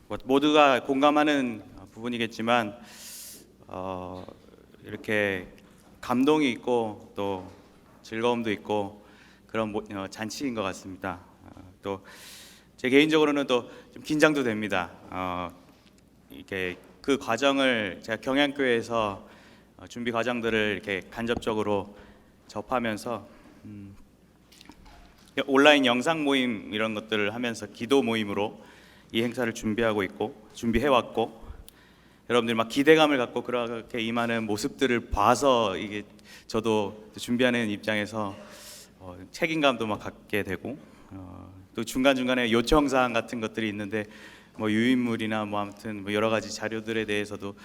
뭐 모두가 공감하는 부분이겠지만 이렇게 감동이 있고 또 즐거움도 있고 그런 잔치인 것 같습니다. 또 제 개인적으로는 또 좀 긴장도 됩니다. 이렇게 그 과정을 제가 경양교회에서 준비 과정들을 이렇게 간접적으로 접하면서 온라인 영상 모임 이런 것들을 하면서 기도 모임으로 이 행사를 준비해 왔고, 여러분들이 막 기대감을 갖고 그렇게 임하는 모습들을 봐서 이게 저도 준비하는 입장에서 책임감도 막 갖게 되고, 또 중간중간에 요청사항 같은 것들이 있는데 뭐 유인물이나 뭐 아무튼 뭐 여러 가지 자료들에 대해서도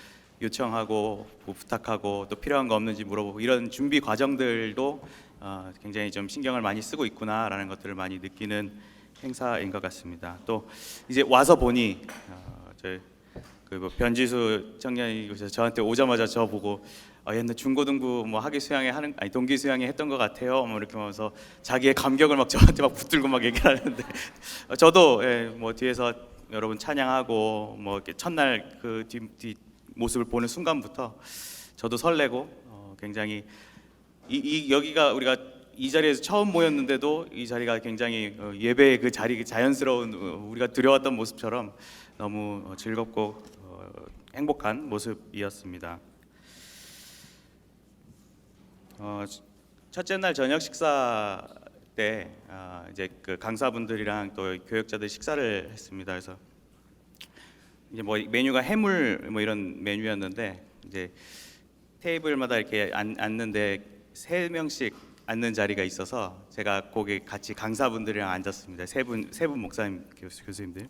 요청하고 뭐 부탁하고 또 필요한 거 없는지 물어보고, 이런 준비 과정들도 굉장히 좀 신경을 많이 쓰고 있구나라는 것들을 많이 느끼는 행사인 것 같습니다. 또 이제 와서 보니 뭐 변지수 청년이 저한테 오자마자 저 보고 옛날 중고등부 뭐 학위 수양회 하는 동기 수양회 했던 것 같아요. 뭐 이렇게 하면서 자기의 감격을 막 저한테 막 붙들고 막 얘기를 하는데 저도 뭐 뒤에서 여러분 찬양하고 뭐 이렇게 첫날 그 뒤 모습을 보는 순간부터 저도 설레고 굉장히 여기가 우리가 이 자리에서 처음 모였는데도 이 자리가 굉장히 예배의 그 자리, 자연스러운 우리가 들여왔던 모습처럼 너무 즐겁고 행복한 모습이었습니다. 첫째 날 저녁 식사 때 이제 그 강사분들이랑 또 교역자들 식사를 했습니다. 그래서 이제 뭐 메뉴가 해물 뭐 이런 메뉴였는데, 이제 테이블마다 이렇게 앉는데 3명씩 앉는 자리가 있어서 제가 거기 같이 강사분들이랑 앉았습니다. 세 분 목사님 교수님들.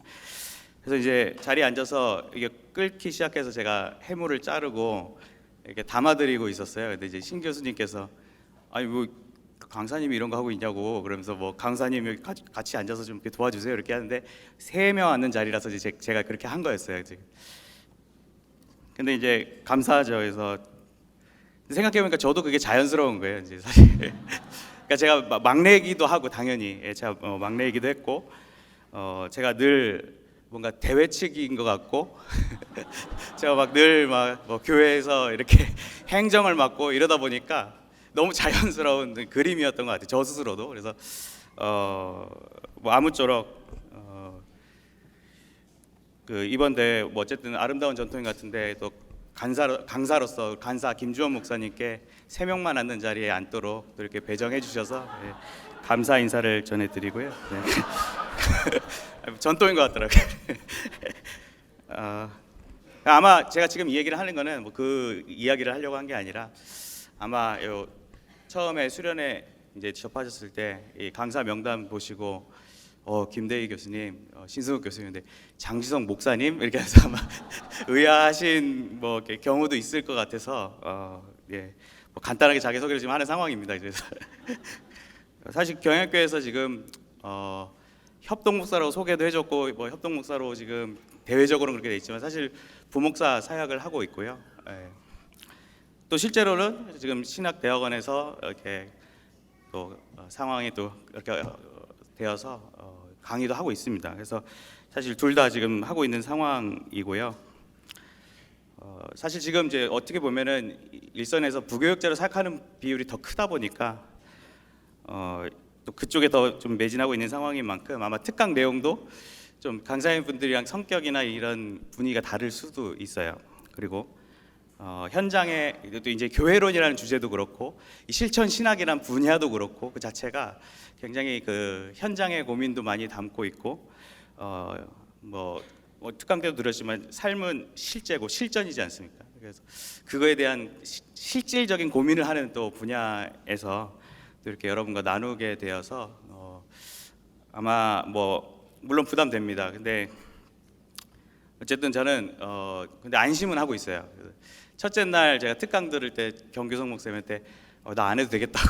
그래서 이제 자리에 앉아서 이게 끓기 시작해서 제가 해물을 자르고 이렇게 담아드리고 있었어요. 근데 이제 신 교수님께서 아니 뭐 강사님이 이런 거 하고 있냐고 그러면서 뭐 강사님이 같이 앉아서 좀 이렇게 도와주세요 이렇게 하는데 3명 앉는 자리라서 이제 제가 그렇게 한 거였어요. 근데 이제 감사하죠. 그래서 생각해보니까 저도 그게 자연스러운 거예요. 이제 사실 그러니까 제가 막내이기도 하고 당연히 제가 막내이기도 했고 제가 늘 뭔가 대회측인 것 같고 제가 막 늘 막 뭐 교회에서 이렇게 행정을 맡고 이러다 보니까 너무 자연스러운 그림이었던 것 같아요. 저 스스로도. 그래서 뭐 아무쪼록 그 이번 대회 뭐 어쨌든 아름다운 전통인 것 같은데 또 강사로서 간사 김주원 목사님께 3명만 앉는 자리에 앉도록 또 이렇게 배정해 주셔서 감사 인사를 전해드리고요. 전통인 것 같더라고요. 아마 제가 지금 이 얘기를 하는 거는 뭐 그 이야기를 하려고 한 게 아니라, 아마 처음에 수련회 이제 접하셨을 때 이 강사 명단 보시고 김대희 교수님, 신승욱 교수님인데 장지성 목사님 이렇게 해서 아마 의아하신 뭐 경우도 있을 것 같아서 뭐 간단하게 자기소개를 지금 하는 상황입니다. 그래서 사실 경양교회에서 지금 협동목사라고 소개도 해줬고 뭐 협동목사로 지금 대외적으로는 그렇게 돼 있지만 사실 부목사 사역을 하고 있고요. 또 실제로는 지금 신학대학원에서 이렇게 또 상황이 또 이렇게 되어서 강의도 하고 있습니다. 그래서 사실 둘 다 지금 하고 있는 상황이고요. 사실 지금 이제 어떻게 보면은 일선에서 부교역자로 사역하는 비율이 더 크다 보니까 또 그쪽에 더 좀 매진하고 있는 상황인 만큼 아마 특강 내용도 좀 강사님 분들이랑 성격이나 이런 분위기가 다를 수도 있어요. 그리고 현장에 또 이제 교회론이라는 주제도 그렇고 이 실천 신학이라는 분야도 그렇고 그 자체가 굉장히 그 현장의 고민도 많이 담고 있고 뭐 특강 때도 들었지만 삶은 실제고 실전이지 않습니까? 그래서 그거에 대한 실질적인 고민을 하는 또 분야에서 또 이렇게 여러분과 나누게 되어서 아마 뭐 물론 부담됩니다. 근데 어쨌든 저는 근데 안심은 하고 있어요. 첫째 날 제가 특강 들을 때 경규성 목사님한테 나 안 해도 되겠다고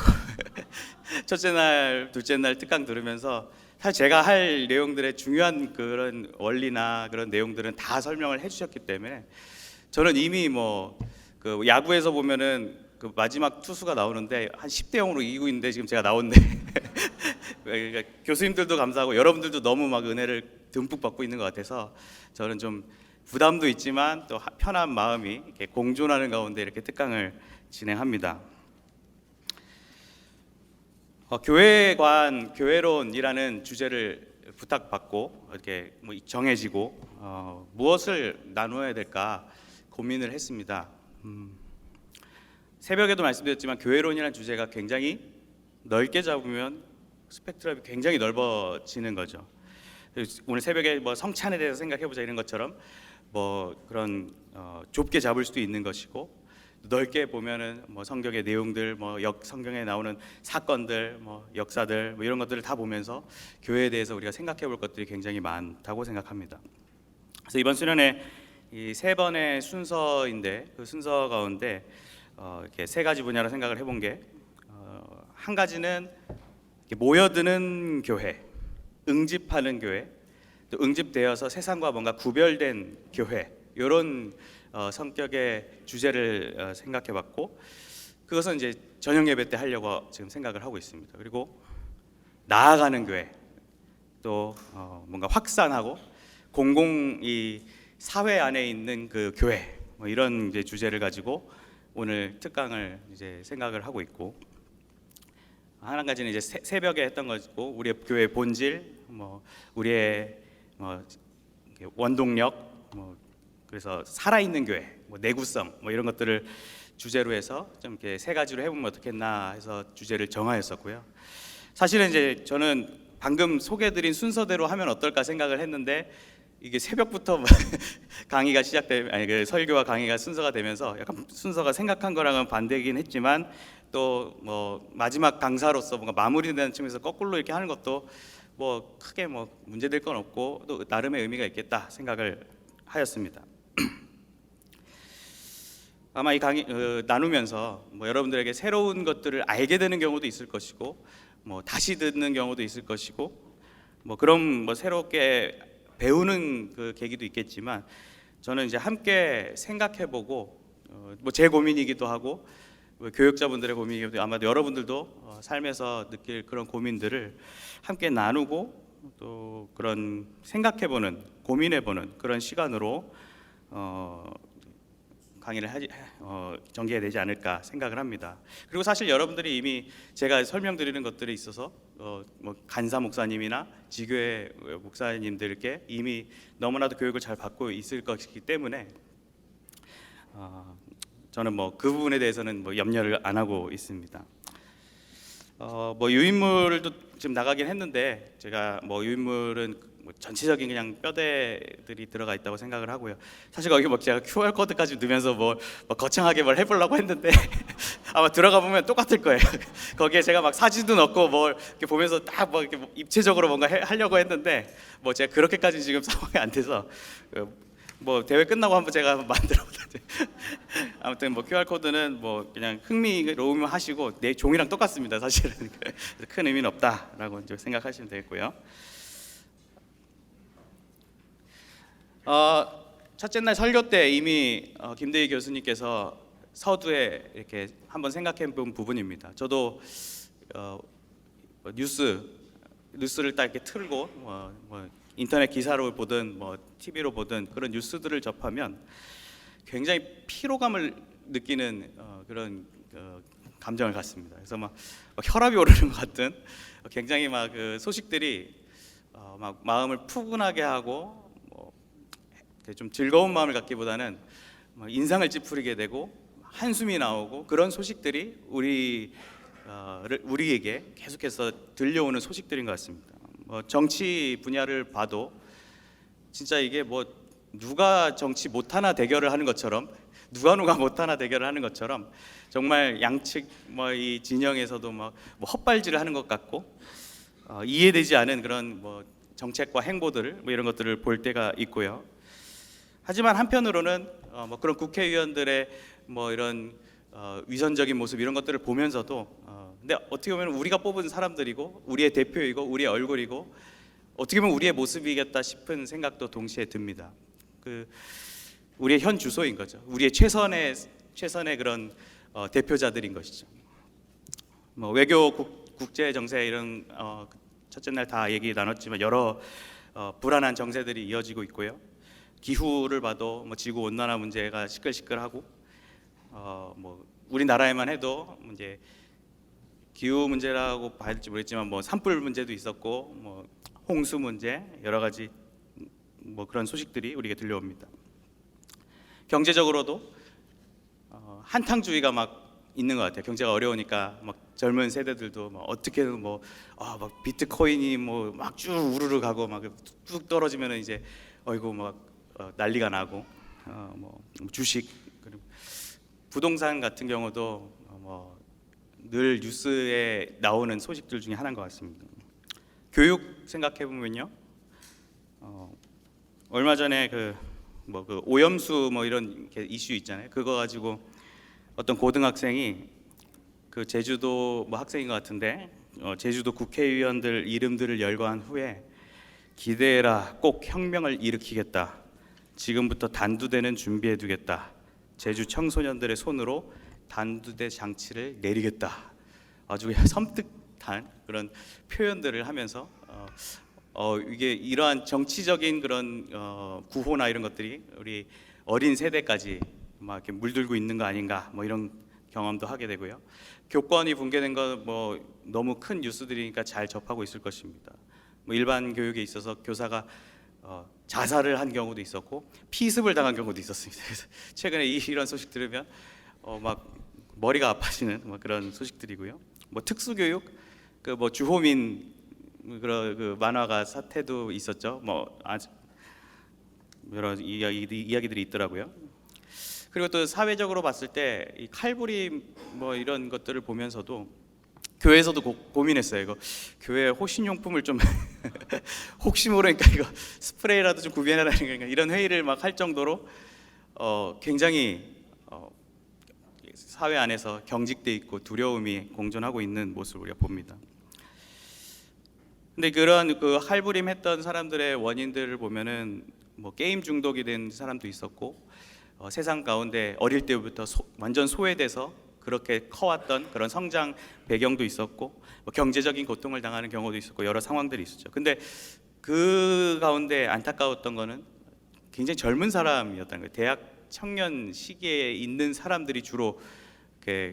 첫째 날, 둘째 날 특강 들으면서 사실 제가 할 내용들의 중요한 그런 원리나 그런 내용들은 다 설명을 해주셨기 때문에 저는 이미 뭐 그 야구에서 보면은 그 마지막 투수가 나오는데 한 10대 0으로 이기고 있는데 지금 제가 나오는데 그러니까 교수님들도 감사하고 여러분들도 너무 막 은혜를 듬뿍 받고 있는 것 같아서 저는 좀 부담도 있지만 또 편한 마음이 이렇게 공존하는 가운데 이렇게 특강을 진행합니다. 교회관, 교회론이라는 주제를 부탁받고 이렇게 뭐 정해지고 무엇을 나누어야 될까 고민을 했습니다. 새벽에도 말씀드렸지만 교회론이라는 주제가 굉장히 넓게 잡으면 스펙트럼이 굉장히 넓어지는 거죠. 오늘 새벽에 뭐 성찬에 대해서 생각해보자 이런 것처럼 뭐 그런 좁게 잡을 수도 있는 것이고, 넓게 보면은 뭐 성경의 내용들, 뭐 성경에 나오는 사건들, 뭐 역사들, 뭐 이런 것들을 다 보면서 교회에 대해서 우리가 생각해볼 것들이 굉장히 많다고 생각합니다. 그래서 이번 수련회 이 세 번의 순서인데 그 순서 가운데 이렇게 세 가지 분야로 생각을 해본 게, 한 가지는 모여드는 교회, 응집하는 교회, 또 응집되어서 세상과 뭔가 구별된 교회, 이런 성격의 주제를 생각해봤고, 그것은 이제 저녁 예배 때 하려고 지금 생각을 하고 있습니다. 그리고 나아가는 교회, 또 뭔가 확산하고 공공 이 사회 안에 있는 그 교회, 뭐 이런 이제 주제를 가지고 오늘 특강을 이제 생각을 하고 있고, 한 가지는 이제 새벽에 했던 것이고, 우리의 교회 본질, 뭐 우리의 원동력, 뭐 그래서 살아있는 교회, 뭐 내구성, 뭐 이런 것들을 주제로 해서 좀 이렇게 세 가지로 해보면 어떻겠나 해서 주제를 정하였었고요. 사실은 이제 저는 방금 소개해드린 순서대로 하면 어떨까 생각을 했는데, 이게 새벽부터 강의가 그 설교와 강의가 순서가 되면서 약간 순서가 생각한 거랑은 반대이긴 했지만, 또 뭐 마지막 강사로서 뭔가 마무리되는 측면에서 거꾸로 이렇게 하는 것도 뭐 크게 뭐 문제될 건 없고 또 나름의 의미가 있겠다 생각을 하였습니다. 아마 이 강의 나누면서 뭐 여러분들에게 새로운 것들을 알게 되는 경우도 있을 것이고, 뭐 다시 듣는 경우도 있을 것이고, 뭐 그런 뭐 새롭게 배우는 그 계기도 있겠지만, 저는 이제 함께 생각해보고 뭐 제 고민이기도 하고 뭐 교육자분들의 고민이기도, 아마도 여러분들도 삶에서 느낄 그런 고민들을 함께 나누고 또 그런 생각해보는, 고민해보는 그런 시간으로 강의를 전개해야 되지 않을까 생각을 합니다. 그리고 사실 여러분들이 이미 제가 설명드리는 것들에 있어서 뭐 간사 목사님이나 지교회 목사님들께 이미 너무나도 교육을 잘 받고 있을 것이기 때문에 저는 뭐 그 부분에 대해서는 뭐 염려를 안 하고 있습니다. 뭐 유인물도 지금 나가긴 했는데, 제가 뭐 유인물은 뭐 전체적인 그냥 뼈대들이 들어가 있다고 생각을 하고요. 사실 거기 뭐 제가 QR 코드까지 넣으면서 뭐 거창하게 뭘 해보려고 했는데 아마 들어가 보면 똑같을 거예요. 거기에 제가 막 사진도 넣고 뭘 이렇게 보면서 딱 뭐 이렇게 입체적으로 뭔가 하려고 했는데, 뭐 제가 그렇게까지 지금 상황이 안 돼서 뭐 대회 끝나고 한번 제가 만들어 보는데 아무튼 뭐 QR 코드는 뭐 그냥 흥미로우면 하시고 내 종이랑 똑같습니다. 사실은 큰 의미는 없다라고 이제 생각하시면 되겠고요. 첫째 날 설교 때 이미 김대희 교수님께서 서두에 이렇게 한번 생각해 본 부분입니다. 저도 뉴스를 딱 이렇게 틀고 뭐 인터넷 기사로 보든 뭐 TV로 보든 그런 뉴스들을 접하면 굉장히 피로감을 느끼는 그런 감정을 갖습니다. 그래서 막 혈압이 오르는 것 같은 굉장히 막 그 소식들이 막 마음을 푸근하게 하고 좀 즐거운 마음을 갖기보다는 인상을 찌푸리게 되고 한숨이 나오고, 그런 소식들이 우리에게 계속해서 들려오는 소식들인 것 같습니다. 뭐 정치 분야를 봐도 진짜 이게 뭐 누가 정치 못하나 대결을 하는 것처럼, 누가 못하나 대결을 하는 것처럼 정말 양측 뭐 이 진영에서도 뭐 헛발질을 하는 것 같고 이해되지 않은 그런 뭐 정책과 행보들을 뭐 이런 것들을 볼 때가 있고요. 하지만 한편으로는 뭐 그런 국회의원들의 뭐 이런 위선적인 모습 이런 것들을 보면서도 근데 어떻게 보면 우리가 뽑은 사람들이고 우리의 대표이고 우리의 얼굴이고 어떻게 보면 우리의 모습이겠다 싶은 생각도 동시에 듭니다. 그 우리의 현 주소인 거죠. 우리의 최선의 그런 대표자들인 것이죠. 뭐 외교 국제 정세 이런 첫째 날 다 얘기 나눴지만 여러 불안한 정세들이 이어지고 있고요. 기후를 봐도 뭐 지구 온난화 문제가 시끌시끌하고 뭐 우리나라에만 해도 이제 기후 문제라고 봐야 될지 모르겠지만 뭐 산불 문제도 있었고 뭐 홍수 문제 여러 가지 뭐 그런 소식들이 우리에게 들려옵니다. 경제적으로도 한탕주의가 막 있는 것 같아요. 경제가 어려우니까 막 젊은 세대들도 막 어떻게든 막 비트코인이 뭐 막 쭉 우르르 가고 막 뚝 떨어지면은 이제 어이구 막 난리가 나고 뭐 주식 그리고 부동산 같은 경우도 뭐 늘 뉴스에 나오는 소식들 중에 하나인 것 같습니다. 교육 생각해 보면요, 얼마 전에 그 오염수 뭐 이런 이슈 있잖아요. 그거 가지고 어떤 고등학생이 그 제주도 뭐 학생인 것 같은데 제주도 국회의원들 이름들을 열거한 후에 기대해라, 꼭 혁명을 일으키겠다. 지금부터 단두대는 준비해두겠다. 제주 청소년들의 손으로 단두대 장치를 내리겠다. 아주 섬뜩한 그런 표현들을 하면서 이게 이러한 정치적인 그런 구호나 이런 것들이 우리 어린 세대까지 막 이렇게 물들고 있는 거 아닌가 뭐 이런 경험도 하게 되고요. 교권이 붕괴된 거 뭐 너무 큰 뉴스들이니까 잘 접하고 있을 것입니다. 뭐 일반 교육에 있어서 교사가 자살을 한 경우도 있었고 피습을 당한 경우도 있었습니다. 그래서 최근에 이런 소식 들으면 막 머리가 아파지는 뭐 그런 소식들이고요. 뭐 특수교육 그 뭐 주호민 그런 그 만화가 사태도 있었죠. 뭐 아주 여러 이야기들이 있더라고요. 그리고 또 사회적으로 봤을 때 이 칼부림 뭐 이런 것들을 보면서도 교회에서도 고민했어요. 이거 교회 호신용품을 좀 혹시 모르니까 이거 스프레이라도 좀 구비해라는 이런 회의를 막 할 정도로 굉장히 사회 안에서 경직돼 있고 두려움이 공존하고 있는 모습을 우리가 봅니다. 근데 그런 그 할부림했던 사람들의 원인들을 보면은 뭐 게임 중독이 된 사람도 있었고 세상 가운데 어릴 때부터 완전 소외돼서 그렇게 커왔던 그런 성장 배경도 있었고 뭐 경제적인 고통을 당하는 경우도 있었고 여러 상황들이 있었죠. 근데 그 가운데 안타까웠던 거는 굉장히 젊은 사람이었다는 거예요. 대학 청년 시기에 있는 사람들이 주로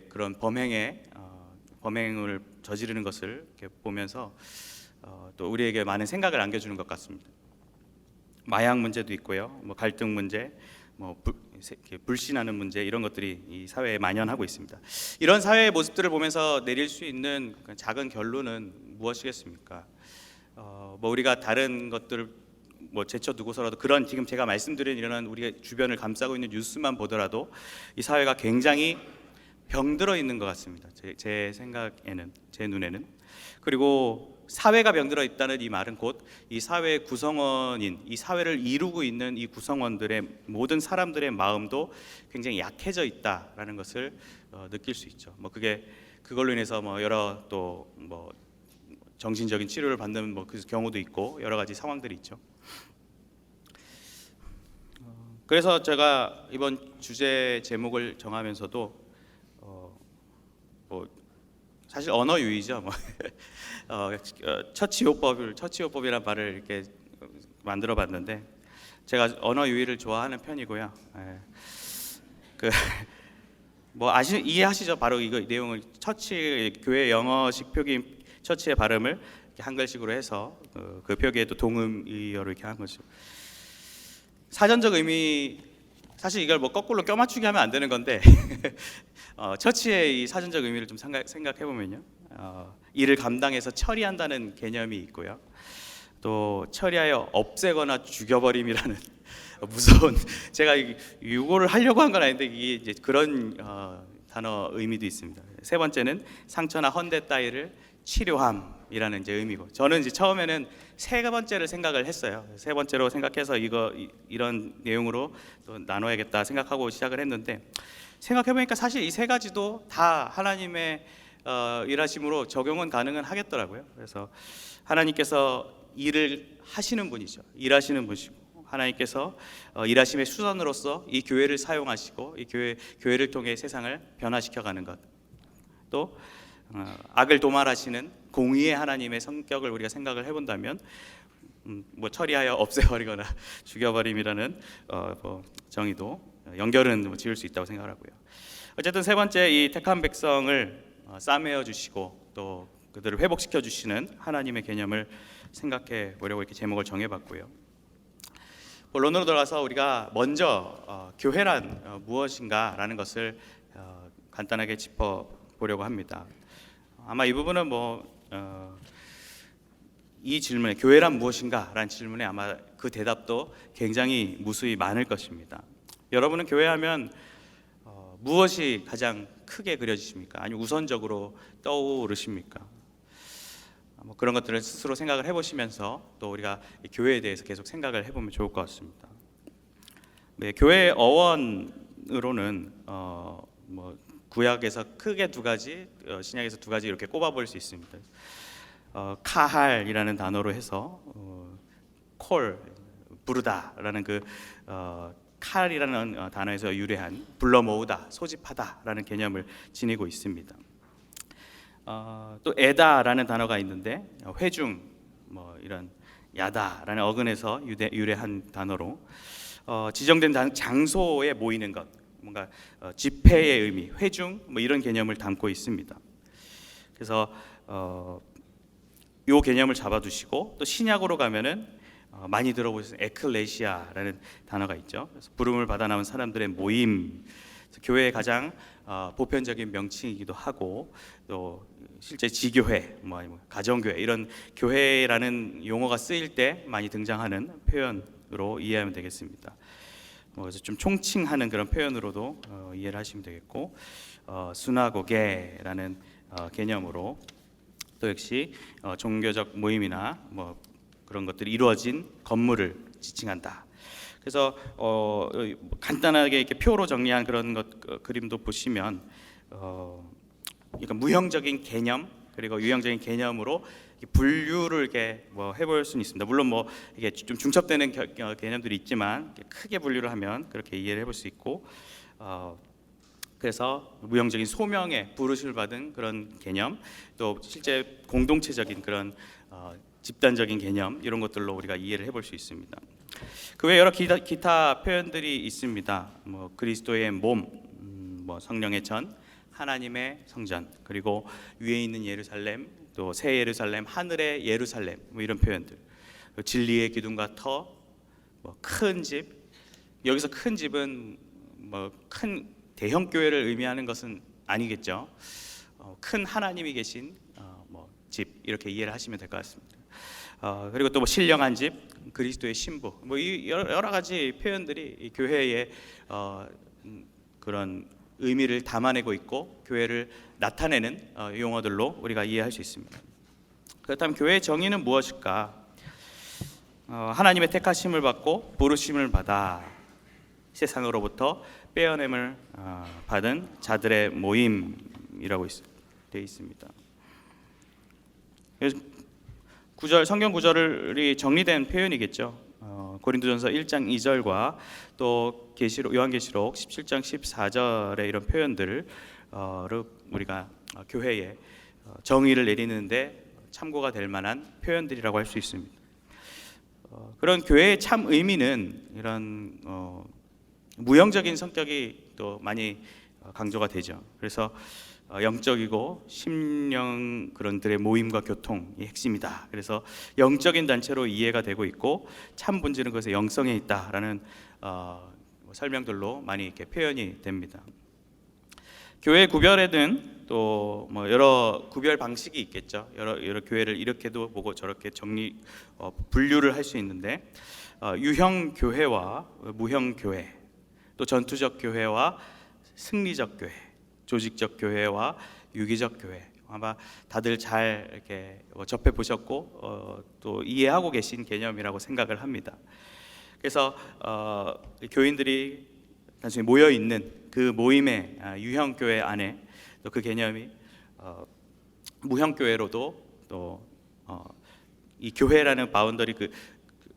그런 범행을 저지르는 것을 이렇게 보면서 또 우리에게 많은 생각을 안겨주는 것 같습니다. 마약 문제도 있고요, 뭐 갈등 문제, 뭐 불신하는 문제 이런 것들이 이 사회에 만연하고 있습니다. 이런 사회의 모습들을 보면서 내릴 수 있는 작은 결론은 무엇이겠습니까? 뭐 우리가 다른 것들을 뭐 제쳐두고서라도 그런 지금 제가 말씀드린 이런 우리 주변을 감싸고 있는 뉴스만 보더라도 이 사회가 굉장히 병들어 있는 것 같습니다. 제 생각에는, 제 눈에는. 그리고 사회가 병들어 있다는 이 말은 곧 이 사회의 구성원인, 이 사회를 이루고 있는 이 구성원들의 모든 사람들의 마음도 굉장히 약해져 있다라는 것을 느낄 수 있죠. 뭐 그걸로 인해서 뭐 여러 또 뭐 정신적인 치료를 받는 뭐 그 경우도 있고 여러 가지 상황들이 있죠. 그래서 제가 이번 주제 제목을 정하면서도 뭐 사실 언어 유희죠. 뭐 처치요법이라는 말을 이렇게 만들어봤는데 제가 언어 유희를 좋아하는 편이고요. 뭐 이해하시죠? 바로 이거 내용을 처치 교회 영어식 표기 처치의 발음을 이렇게 한글식으로 해서 그 표기에도 동음이어로 이렇게 한 거죠. 사전적 의미 사실 이걸 뭐 거꾸로 껴맞추기 하면 안 되는 건데 처치의 이 사전적 의미를 좀 생각해 보면요, 이를 감당해서 처리한다는 개념이 있고요. 또 처리하여 없애거나 죽여버림이라는 무서운 제가 이거를 하려고 한 건 아닌데 이게 이제 그런 단어 의미도 있습니다. 세 번째는 상처나 헌대 따위를 치료함이라는 이제 의미고 저는 이제 처음에는 세 번째를 생각을 했어요. 세 번째로 생각해서 이런 내용으로 또 나눠야겠다 생각하고 시작을 했는데 생각해 보니까 사실 이 세 가지도 다 하나님의 일하심으로 적용은 가능은 하겠더라고요. 그래서 하나님께서 일을 하시는 분이죠. 일하시는 분이시고 하나님께서 일하심의 수단으로서 이 교회를 사용하시고 이 교회를 통해 세상을 변화시켜 가는 것, 또 악을 도말하시는 공의의 하나님의 성격을 우리가 생각을 해본다면 뭐 처리하여 없애버리거나 죽여버림이라는 뭐 정의도 연결은 뭐 지을 수 있다고 생각을 하고요. 어쨌든 세 번째, 이 택한 백성을 싸매어 주시고 또 그들을 회복시켜 주시는 하나님의 개념을 생각해 보려고 이렇게 제목을 정해봤고요. 본론으로 들어가서 우리가 먼저 교회란 무엇인가라는 것을 간단하게 짚어보려고 합니다. 아마 이 부분은 이 질문에 교회란 무엇인가라는 질문에 아마 그 대답도 굉장히 무수히 많을 것입니다. 여러분은 교회하면 무엇이 가장 크게 그려지십니까? 아니면 우선적으로 떠오르십니까? 뭐 그런 것들을 스스로 생각을 해보시면서 또 우리가 교회에 대해서 계속 생각을 해보면 좋을 것 같습니다. 네, 교회 어원으로는 뭐 구약에서 크게 두 가지, 신약에서 두 가지 이렇게 꼽아볼 수 있습니다. 카할이라는 단어로 해서 콜, 부르다라는 그 칼이라는 단어에서 유래한 불러 모으다, 소집하다라는 개념을 지니고 있습니다. 또 에다라는 단어가 있는데 회중, 뭐 이런 야다라는 어근에서 유래한 단어로 지정된 장소에 모이는 것, 뭔가 집회의 의미, 회중, 뭐 이런 개념을 담고 있습니다. 그래서 이 개념을 잡아두시고 또 신약으로 가면은 많이 들어보신 에클레시아라는 단어가 있죠. 그래서 부름을 받아 나온 사람들의 모임, 교회의 가장 보편적인 명칭이기도 하고 또 실제 지교회, 뭐 가정교회 이런 교회라는 용어가 쓰일 때 많이 등장하는 표현으로 이해하면 되겠습니다. 그래서 좀 총칭하는 그런 표현으로도 이해를 하시면 되겠고, 수나고게라는 개념으로 또 역시 종교적 모임이나 뭐 그런 것들이 이루어진 건물을 지칭한다. 그래서 간단하게 이렇게 표로 정리한 그런 그림도 보시면 그러니까 무형적인 개념 그리고 유형적인 개념으로 분류를 이렇게 뭐 해볼 수는 있습니다. 물론 뭐 이게 좀 중첩되는 개념들이 있지만 크게 분류를 하면 그렇게 이해를 해볼 수 있고, 그래서 무형적인 소명에 부르심을 받은 그런 개념, 또 실제 공동체적인 그런 집단적인 개념 이런 것들로 우리가 이해를 해볼 수 있습니다. 그 외에 여러 기타 표현들이 있습니다. 뭐 그리스도의 몸, 뭐 성령의 전, 하나님의 성전, 그리고 위에 있는 예루살렘, 또 새 예루살렘, 하늘의 예루살렘, 뭐 이런 표현들. 진리의 기둥과 터, 뭐 큰 집. 여기서 큰 집은 뭐 큰 대형 교회를 의미하는 것은 아니겠죠. 큰 하나님이 계신 뭐 집 이렇게 이해를 하시면 될 것 같습니다. 그리고 또 뭐 신령한 집, 그리스도의 신부, 뭐 이 여러 가지 표현들이 이 교회의 그런 의미를 담아내고 있고 교회를 나타내는 용어들로 우리가 이해할 수 있습니다. 그렇다면 교회의 정의는 무엇일까? 하나님의 택하심을 받고 부르심을 받아 세상으로부터 빼어냄을 받은 자들의 모임이라고 되어 있습니다. 성경 구절이 정리된 표현이겠죠. 고린도전서 1장 2절과 또 요한계시록 17장 14절의 이런 표현들을 우리가 교회에 정의를 내리는데 참고가 될 만한 표현들이라고 할 수 있습니다. 그런 교회의 참 의미는 이런 무형적인 성격이 또 많이 강조가 되죠. 그래서 영적이고 심령 그런들의 모임과 교통이 핵심이다. 그래서 영적인 단체로 이해가 되고 있고 참 본질은 그것의 영성에 있다라는 설명들로 많이 이렇게 표현이 됩니다. 교회 구별에는 또 뭐 여러 구별 방식이 있겠죠. 여러 교회를 이렇게도 보고 저렇게 분류를 할 수 있는데 유형 교회와 무형 교회, 또 전투적 교회와 승리적 교회, 조직적 교회와 유기적 교회, 아마 다들 잘 이렇게 접해 보셨고 또 이해하고 계신 개념이라고 생각을 합니다. 그래서 교인들이 단순히 모여 있는 그 모임의 유형 교회 안에 또 그 개념이 무형 교회로도 또 이 교회라는 바운더리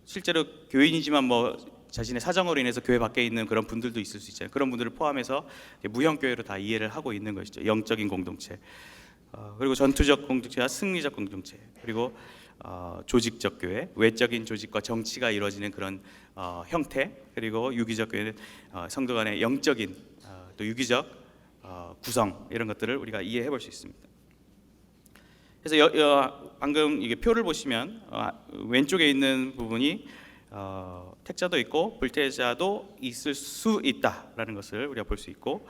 실제로 교인이지만 뭐 자신의 사정으로 인해서 교회 밖에 있는 그런 분들도 있을 수 있잖아요. 그런 분들을 포함해서 무형 교회로 다 이해를 하고 있는 것이죠. 영적인 공동체. 그리고 전투적 공동체와 승리적 공동체, 그리고 조직적 교회, 외적인 조직과 정치가 이루어지는 그런 형태, 그리고 유기적 교회는 성도 간의 영적인 또 유기적 구성, 이런 것들을 우리가 이해해 볼 수 있습니다. 그래서 방금 이게 표를 보시면 왼쪽에 있는 부분이 택자도 있고 불택자도 있을 수 있다라는 것을 우리가 볼 수 있고,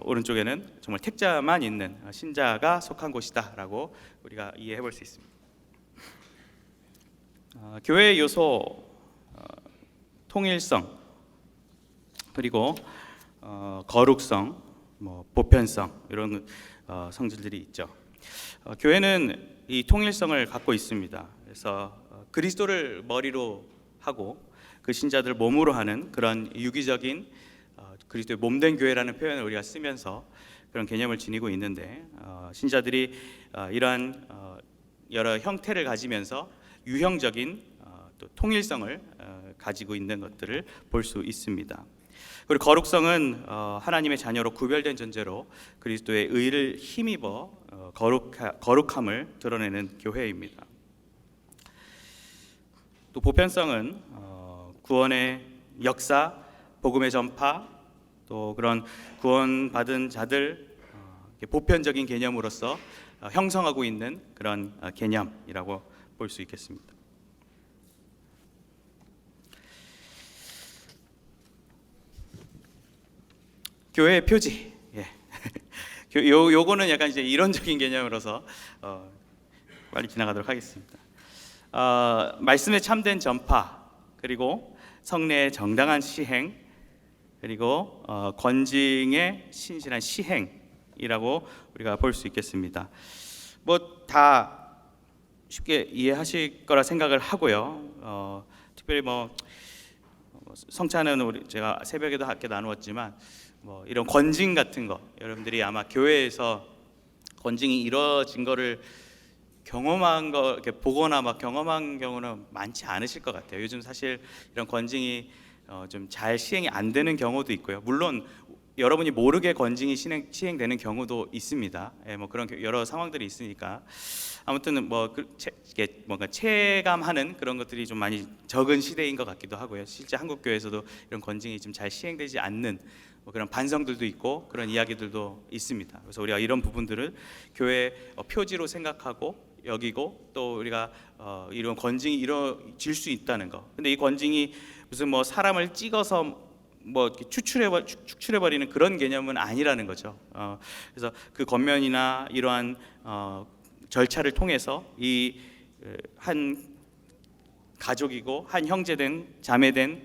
오른쪽에는 정말 택자만 있는 신자가 속한 곳이다라고 우리가 이해해 볼 수 있습니다. 교회의 요소, 통일성, 그리고 거룩성, 보편성, 이런 성질들이 있죠. 교회는 이 통일성을 갖고 있습니다. 그래서 그리스도를 머리로 하고 그 신자들 몸으로 하는 그런 유기적인 그리스도의 몸된 교회라는 표현을 우리가 쓰면서 그런 개념을 지니고 있는데, 신자들이 이러한 여러 형태를 가지면서 유형적인 또 통일성을 가지고 있는 것들을 볼 수 있습니다. 그리고 거룩성은 하나님의 자녀로 구별된 존재로 그리스도의 의를 힘입어 거룩함을 드러내는 교회입니다. 또 보편성은 구원의 역사, 복음의 전파, 또 그런 구원받은 자들 보편적인 개념으로서 형성하고 있는 그런 개념이라고 볼 수 있겠습니다. 교회의 표지, 요거는 약간 이제 이론적인 개념으로서 빨리 지나가도록 하겠습니다. 말씀의 참된 전파, 그리고 성례의 정당한 시행, 그리고 권징의 신실한 시행이라고 우리가 볼 수 있겠습니다. 뭐 다 쉽게 이해하실 거라 생각을 하고요. 특별히 성찬은 제가 새벽에도 함께 나누었지만 이런 권징 같은 거, 여러분들이 아마 교회에서 권징이 이루어진 거를 경험한 거 이렇게 보거나 경험한 경우는 많지 않으실 것 같아요. 요즘 사실 이런 권징이 좀 잘 시행이 안 되는 경우도 있고요. 물론 여러분이 모르게 권징이 시행되는 경우도 있습니다. 그런 여러 상황들이 있으니까 아무튼 뭔가 체감하는 그런 것들이 좀 많이 적은 시대인 것 같기도 하고요. 실제 한국 교회에서도 이런 권징이 좀 잘 시행되지 않는 그런 반성들도 있고 그런 이야기들도 있습니다. 그래서 우리가 이런 부분들을 교회 표지로 생각하고 여기고, 또 우리가 이런 권징이 이루어질 수 있다는 거. 근데 이 권징이 무슨 사람을 찍어서 추출해 버리는 그런 개념은 아니라는 거죠. 그래서 그 겉면이나 이러한 절차를 통해서 이 한 가족이고 한 형제된 자매된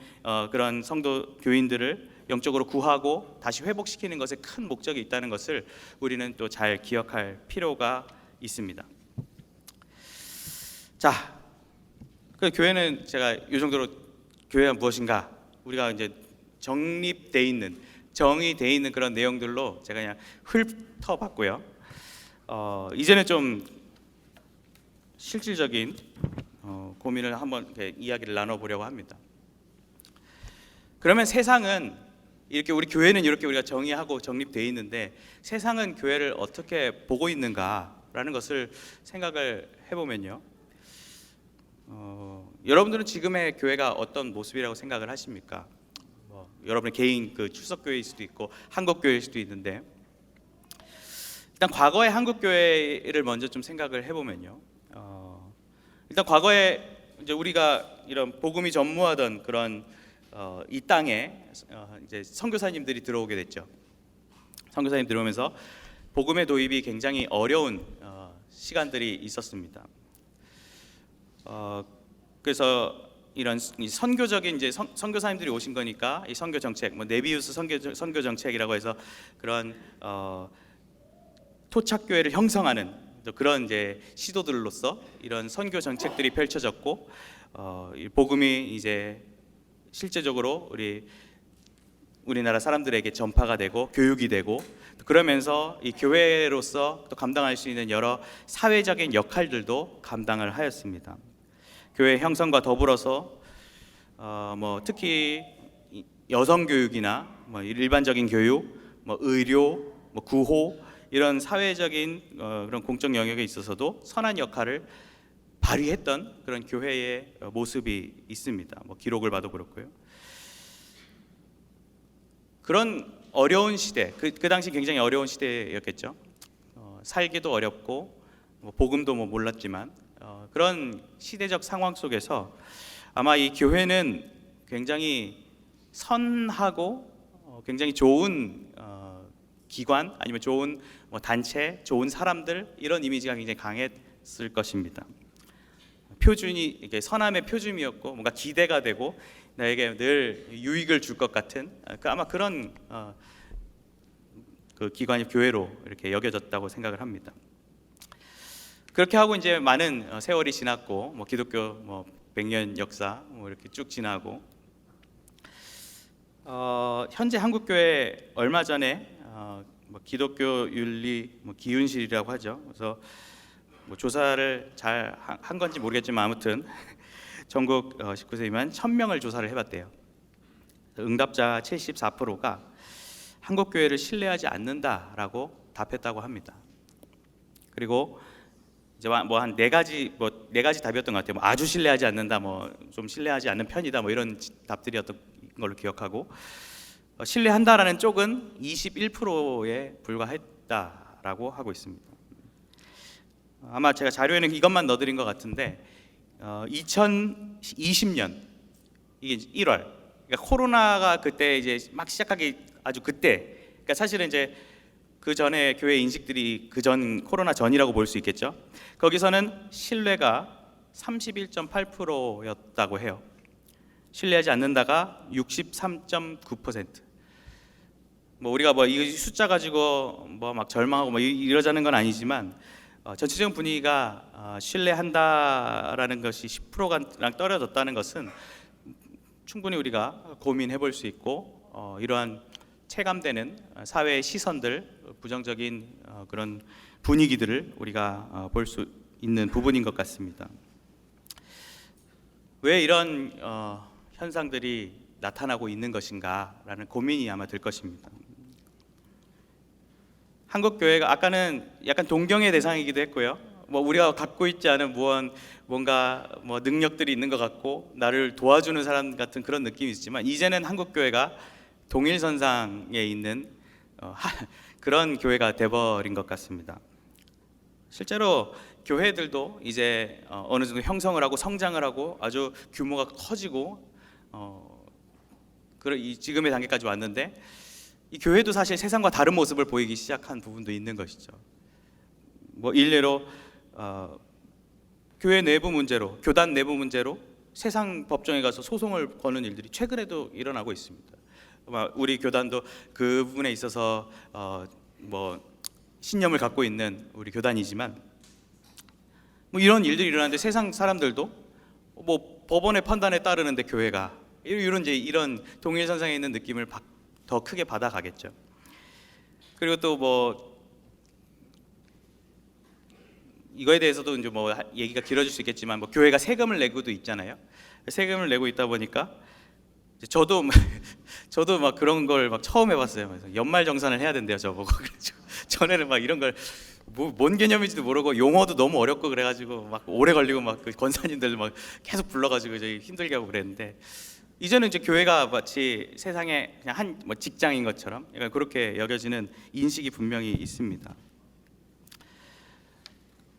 그런 성도 교인들을 영적으로 구하고 다시 회복시키는 것에 큰 목적이 있다는 것을 우리는 또 잘 기억할 필요가 있습니다. 자, 그 교회는 제가 이 정도로 교회가 무엇인가, 우리가 이제 정립돼 있는, 정의돼 있는 그런 내용들로 제가 그냥 훑어봤고요. 이제는 좀 실질적인 고민을 한번 이렇게 이야기를 나눠보려고 합니다. 그러면 세상은 이렇게, 우리 교회는 이렇게 우리가 정의하고 정립돼 있는데 세상은 교회를 어떻게 보고 있는가라는 것을 생각을 해보면요. 여러분들은 지금의 교회가 어떤 모습이라고 생각을 하십니까? 여러분의 개인 그 출석교회일 수도 있고 한국교회일 수도 있는데, 일단 과거의 한국교회를 먼저 좀 생각을 해보면요. 일단 과거에 이제 우리가 이런 복음이 전무하던 그런 이 땅에 이제 선교사님들이 들어오게 됐죠. 선교사님 들어오면서 복음의 도입이 굉장히 어려운 시간들이 있었습니다. 그래서 이런 선교적인 이제 선교사님들이 오신 거니까 이 선교 정책, 네비우스 선교 정책이라고 해서 그런 토착 교회를 형성하는 그런 이제 시도들로서 이런 선교 정책들이 펼쳐졌고, 복음이 이제 실제적으로 우리나라 사람들에게 전파가 되고 교육이 되고, 그러면서 이 교회로서 또 감당할 수 있는 여러 사회적인 역할들도 감당을 하였습니다. 교회 형성과 더불어서 특히 여성 교육이나 일반적인 교육, 의료, 구호, 이런 사회적인 그런 공적 영역에 있어서도 선한 역할을 발휘했던 그런 교회의 모습이 있습니다. 뭐 기록을 봐도 그렇고요. 그런 어려운 시대, 그 당시 굉장히 어려운 시대였겠죠. 살기도 어렵고 복음도 몰랐지만 그런 시대적 상황 속에서 아마 이 교회는 굉장히 선하고 굉장히 좋은 기관, 아니면 좋은 단체, 좋은 사람들, 이런 이미지가 굉장히 강했을 것입니다. 표준이 이게 선함의 표준이었고 뭔가 기대가 되고 나에게 늘 유익을 줄 것 같은 아마 그런 그 기관이 교회로 이렇게 여겨졌다고 생각을 합니다. 그렇게 하고 이제 많은 세월이 지났고 기독교 100년 역사 이렇게 쭉 지나고 현재 한국교회 얼마 전에 기독교 윤리 기윤실이라고 하죠. 그래서 조사를 잘 한 건지 모르겠지만 아무튼 전국 19세 미만 1000명을 조사를 해봤대요. 응답자 74%가 한국교회를 신뢰하지 않는다라고 답했다고 합니다. 그리고 이제 한 네 가지 답이었던 것 같아요. 아주 신뢰하지 않는다, 좀 신뢰하지 않는 편이다, 이런 답들이었던 걸로 기억하고, 신뢰한다라는 쪽은 21%에 불과했다라고 하고 있습니다. 아마 제가 자료에는 이것만 넣어드린 것 같은데 2020년 이게 1월, 그러니까 코로나가 그때 이제 막 시작하기 아주 그때, 그러니까 사실은 이제 그 전에 교회 인식들이 그 전 코로나 전이라고 볼 수 있겠죠. 거기서는 신뢰가 31.8%였다고 해요. 신뢰하지 않는다가 63.9%. 우리가 이 숫자 가지고 막 절망하고 이러자는 건 아니지만 전체적인 분위기가 신뢰한다라는 것이 10%랑 떨어졌다는 것은 충분히 우리가 고민해 볼 수 있고 이러한 체감되는 사회의 시선들, 부정적인 그런 분위기들을 우리가 볼 수 있는 부분인 것 같습니다. 왜 이런 현상들이 나타나고 있는 것인가라는 고민이 아마 들 것입니다. 한국 교회가 아까는 약간 동경의 대상이기도 했고요. 우리가 갖고 있지 않은 뭔가 능력들이 있는 것 같고 나를 도와주는 사람 같은 그런 느낌이 있지만, 이제는 한국 교회가 동일선상에 있는 그런 교회가 돼버린 것 같습니다. 실제로 교회들도 이제 어느 정도 형성을 하고 성장을 하고 아주 규모가 커지고 지금의 단계까지 왔는데, 이 교회도 사실 세상과 다른 모습을 보이기 시작한 부분도 있는 것이죠. 일례로 교회 내부 문제로, 교단 내부 문제로 세상 법정에 가서 소송을 거는 일들이 최근에도 일어나고 있습니다. 우리 교단도 그 부분에 있어서 신념을 갖고 있는 우리 교단이지만 이런 일들이 일어나는데 세상 사람들도 법원의 판단에 따르는데 교회가 이런 동일선상에 있는 느낌을 더 크게 받아가겠죠. 그리고 또 이거에 대해서도 이제 얘기가 길어질 수 있겠지만 교회가 세금을 내고도 있잖아요. 세금을 내고 있다 보니까 저도 그런 걸 처음 해봤어요. 그래서 연말정산을 해야 된대요, 저보고. 그래서 전에는 이런 걸 뭔 개념인지도 모르고 용어도 너무 어렵고 그래가지고 오래 걸리고 그 권사님들 계속 불러가지고 저희 힘들게 하고 그랬는데, 이제는 이제 교회가 마치 세상에 그냥 한 직장인 것처럼 약간 그렇게 여겨지는 인식이 분명히 있습니다.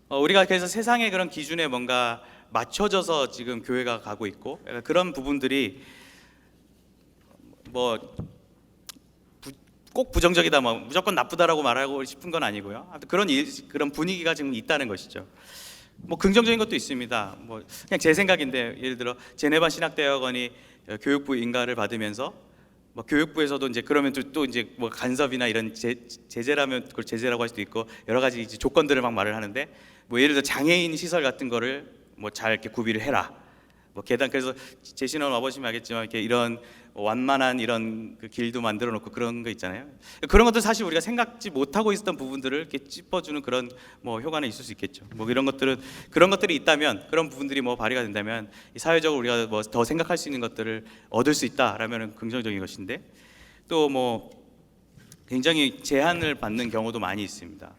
우리가 그래서 세상의 그런 기준에 뭔가 맞춰져서 지금 교회가 가고 있고, 약간 그런 부분들이 꼭 부정적이다, 무조건 나쁘다라고 말하고 싶은 건 아니고요. 그런 분위기가 지금 있다는 것이죠. 긍정적인 것도 있습니다. 그냥 제 생각인데, 예를 들어 제네바 신학대학원이 교육부 인가를 받으면서 교육부에서도 이제 그러면 또 이제 간섭이나 이런 제재라면 그걸 제재라고 할 수도 있고 여러 가지 이제 조건들을 말을 하는데, 예를 들어 장애인 시설 같은 거를 잘 이렇게 구비를 해라. 계단, 그래서 제 신혼 와보시면 알겠지만 이렇게 이런 완만한 이런 그 길도 만들어 놓고 그런 거 있잖아요. 그런 것들 사실 우리가 생각지 못하고 있었던 부분들을 이렇게 짚어주는 그런 효과는 있을 수 있겠죠. 그런 것들이 있다면, 그런 부분들이 발휘가 된다면 사회적으로 우리가 더 생각할 수 있는 것들을 얻을 수 있다라면 긍정적인 것인데, 또 굉장히 제한을 받는 경우도 많이 있습니다.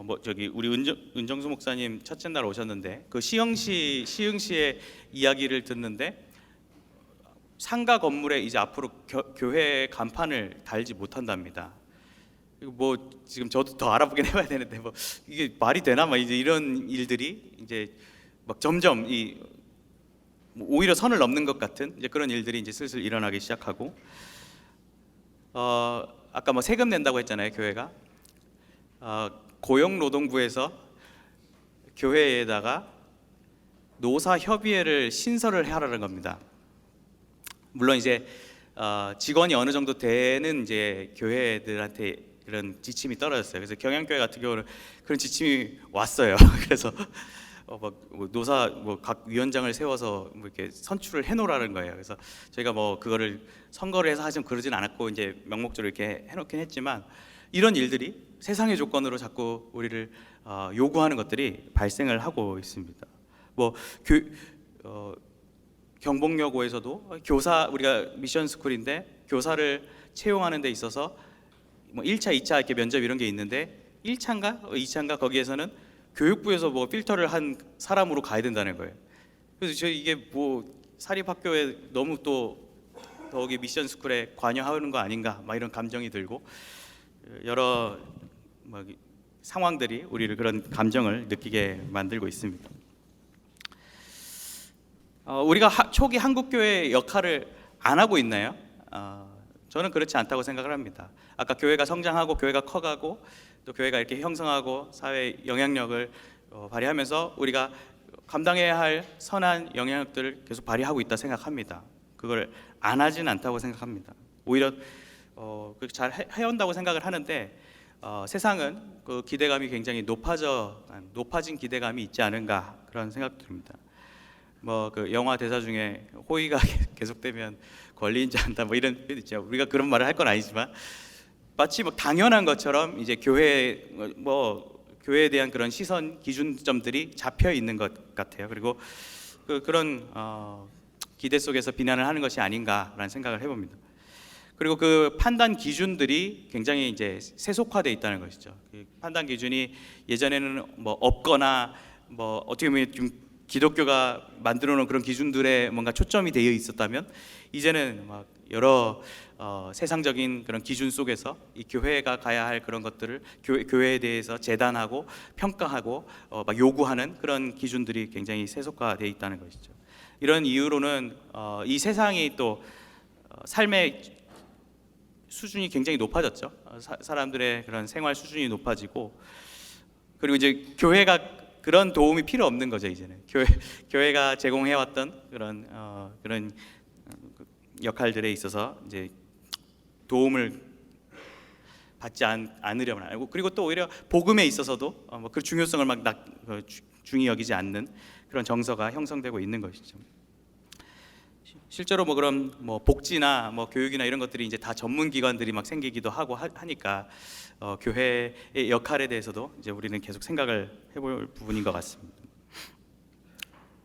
뭐 저기 우리 은정수 목사님 첫째 날 오셨는데 그 시흥시의 이야기를 듣는데 상가 건물에 이제 앞으로 교회 간판을 달지 못한답니다. 이거 뭐 지금 저도 더 알아보긴 해봐야 되는데 뭐 이게 말이 되나 막 이제 이런 일들이 이제 막 점점 뭐 오히려 선을 넘는 것 같은 이제 그런 일들이 이제 슬슬 일어나기 시작하고 아까 뭐 세금 낸다고 했잖아요. 교회가 고용노동부에서 교회에다가 노사협의회를 신설을 하라는 겁니다. 물론 이제 직원이 어느 정도 되는 이제 교회들한테 그런 지침이 떨어졌어요. 그래서 경양교회 같은 경우는 그런 지침이 왔어요. 그래서 뭐 노사 뭐 각 위원장을 세워서 뭐 이렇게 선출을 해놓으라는 거예요. 그래서 저희가 뭐 그거를 선거를 해서 하지만 그러진 않았고 이제 명목적으로 이렇게 해놓긴 했지만 이런 일들이 세상의 조건으로 자꾸 우리를 요구하는 것들이 발생을 하고 있습니다. 뭐 경복여고에서도 교사 우리가 미션 스쿨인데 교사를 채용하는 데 있어서 뭐 1차, 2차 이렇게 면접 이런 게 있는데 1차인가 2차인가 거기에서는 교육부에서 뭐 필터를 한 사람으로 가야 된다는 거예요. 그래서 저 이게 뭐 사립학교에 너무 또 더욱이 미션 스쿨에 관여하는 거 아닌가 막 이런 감정이 들고 여러 뭐 상황들이 우리를 그런 감정을 느끼게 만들고 있습니다. 우리가 초기 한국교회의 역할을 안 하고 있나요? 저는 그렇지 않다고 생각을 합니다. 아까 교회가 성장하고 교회가 커가고 또 교회가 이렇게 형성하고 사회 영향력을 발휘하면서 우리가 감당해야 할 선한 영향력들을 계속 발휘하고 있다 생각합니다. 그걸 안 하진 않다고 생각합니다. 오히려 잘 해온다고 생각을 하는데 세상은 그 기대감이 굉장히 높아진 기대감이 있지 않은가 그런 생각 듭니다. 뭐 그 영화 대사 중에 호의가 계속되면 권리인지 안다 뭐 이런 표현 있죠. 우리가 그런 말을 할 건 아니지만 마치 뭐 당연한 것처럼 이제 교회에 대한 그런 시선 기준점들이 잡혀 있는 것 같아요. 그리고 그런 기대 속에서 비난을 하는 것이 아닌가라는 생각을 해봅니다. 그리고 그 판단 기준들이 굉장히 이제 세속화되어 있다는 것이죠. 그 판단 기준이 예전에는 뭐 없거나 뭐 어떻게 보면 좀 기독교가 만들어 놓은 그런 기준들에 뭔가 초점이 되어 있었다면 이제는 막 여러 세상적인 그런 기준 속에서 이 교회가 가야 할 그런 것들을 교회에 대해서 재단하고 평가하고 막 요구하는 그런 기준들이 굉장히 세속화되어 있다는 것이죠. 이런 이유로는 이 세상이 또 삶의 수준이 굉장히 높아졌죠. 사람들의 그런 생활 수준이 높아지고 그리고 이제 교회가 그런 도움이 필요 없는 거죠. 이제는 교회가 제공해왔던 그런 역할들에 있어서 이제 도움을 받지 않으려면 알고 그리고 또 오히려 복음에 있어서도 그 중요성을 막 중히 여기지 않는 그런 정서가 형성되고 있는 것이죠. 실제로 뭐 그런 뭐 복지나 뭐 교육이나 이런 것들이 이제 다 전문 기관들이 막 생기기도 하고 하니까 교회의 역할에 대해서도 이제 우리는 계속 생각을 해볼 부분인 것 같습니다.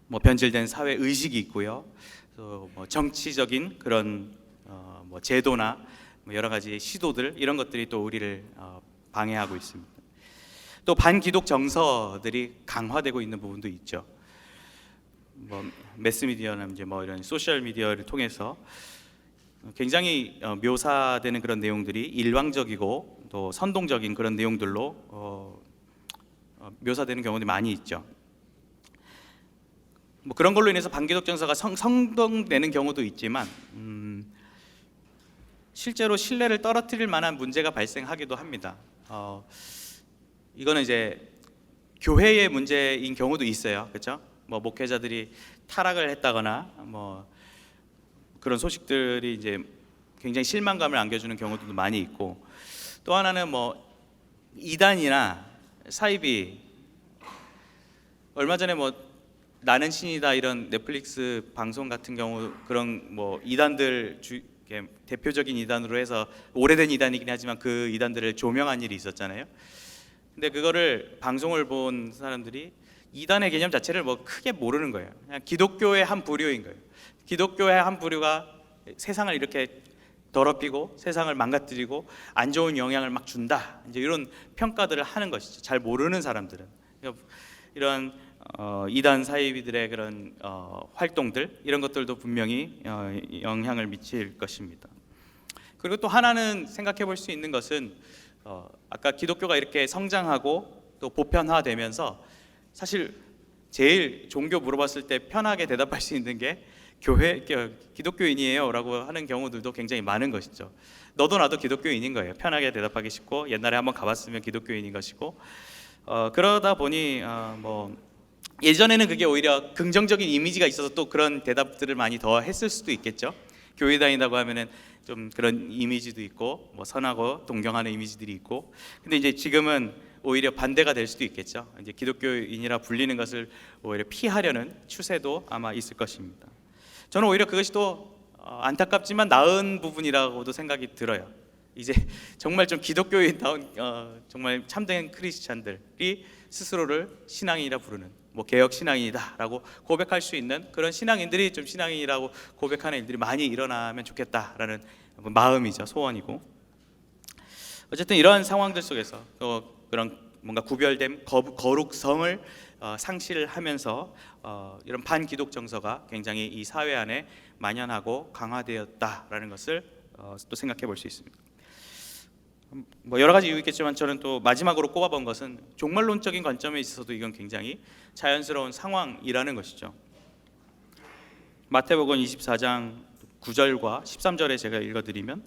뭐 변질된 사회 의식이 있고요. 또 뭐 정치적인 그런 뭐 제도나 뭐 여러 가지 시도들 이런 것들이 또 우리를 방해하고 있습니다. 또 반기독 정서들이 강화되고 있는 부분도 있죠. 뭐 매스미디어나 이제 뭐 이런 소셜 미디어를 통해서 굉장히 묘사되는 그런 내용들이 일방적이고 또 선동적인 그런 내용들로 묘사되는 경우들이 많이 있죠. 뭐 그런 걸로 인해서 반기독 정서가 성동되는 경우도 있지만 실제로 신뢰를 떨어뜨릴 만한 문제가 발생하기도 합니다. 이거는 이제 교회의 문제인 경우도 있어요. 그렇죠? 뭐 목회자들이 타락을 했다거나 뭐 그런 소식들이 이제 굉장히 실망감을 안겨주는 경우도 많이 있고 또 하나는 뭐 이단이나 사이비 얼마 전에 뭐 나는 신이다 이런 넷플릭스 방송 같은 경우 그런 뭐 이단들 대표적인 이단으로 해서 오래된 이단이긴 하지만 그 이단들을 조명한 일이 있었잖아요. 근데 그거를 방송을 본 사람들이 이단의 개념 자체를 뭐 크게 모르는 거예요. 그냥 기독교의 한 부류인 거예요. 기독교의 한 부류가 세상을 이렇게 더럽히고 세상을 망가뜨리고 안 좋은 영향을 막 준다, 이제 이런 평가들을 하는 것이죠. 잘 모르는 사람들은. 그러니까 이런 이단 사이비들의 그런 활동들, 이런 것들도 분명히 영향을 미칠 것입니다. 그리고 또 하나는 생각해 볼 수 있는 것은 아까 기독교가 이렇게 성장하고 또 보편화되면서 사실 제일 종교 물어봤을 때 편하게 대답할 수 있는 게 기독교인이에요 라고 하는 경우들도 굉장히 많은 것이죠. 너도 나도 기독교인인 거예요. 편하게 대답하기 쉽고, 옛날에 한번 가봤으면 기독교인인 것이고, 그러다 보니 뭐 예전에는 그게 오히려 긍정적인 이미지가 있어서 또 그런 대답들을 많이 더 했을 수도 있겠죠. 교회 다닌다고 하면은 좀 그런 이미지도 있고, 뭐 선하고 동경하는 이미지들이 있고. 근데 이제 지금은 오히려 반대가 될 수도 있겠죠. 이제 기독교인이라 불리는 것을 오히려 피하려는 추세도 아마 있을 것입니다. 저는 오히려 그것이 또 안타깝지만 나은 부분이라고도 생각이 들어요. 이제 정말 좀 기독교인다운 정말 참된 크리스찬들이 스스로를 신앙인이라 부르는, 뭐 개혁 신앙인이다라고 고백할 수 있는 그런 신앙인들이 좀 신앙인이라고 고백하는 일들이 많이 일어나면 좋겠다라는 마음이죠. 소원이고. 어쨌든 이러한 상황들 속에서 그런 뭔가 구별됨, 거룩성을 상실하면서 이런 반기독 정서가 굉장히 이 사회 안에 만연하고 강화되었다라는 것을 또 생각해 볼 수 있습니다. 뭐 여러 가지 이유 있겠지만 저는 또 마지막으로 꼽아본 것은 종말론적인 관점에 있어서도 이건 굉장히 자연스러운 상황이라는 것이죠. 마태복음 24장 9절과 13절에 제가 읽어드리면,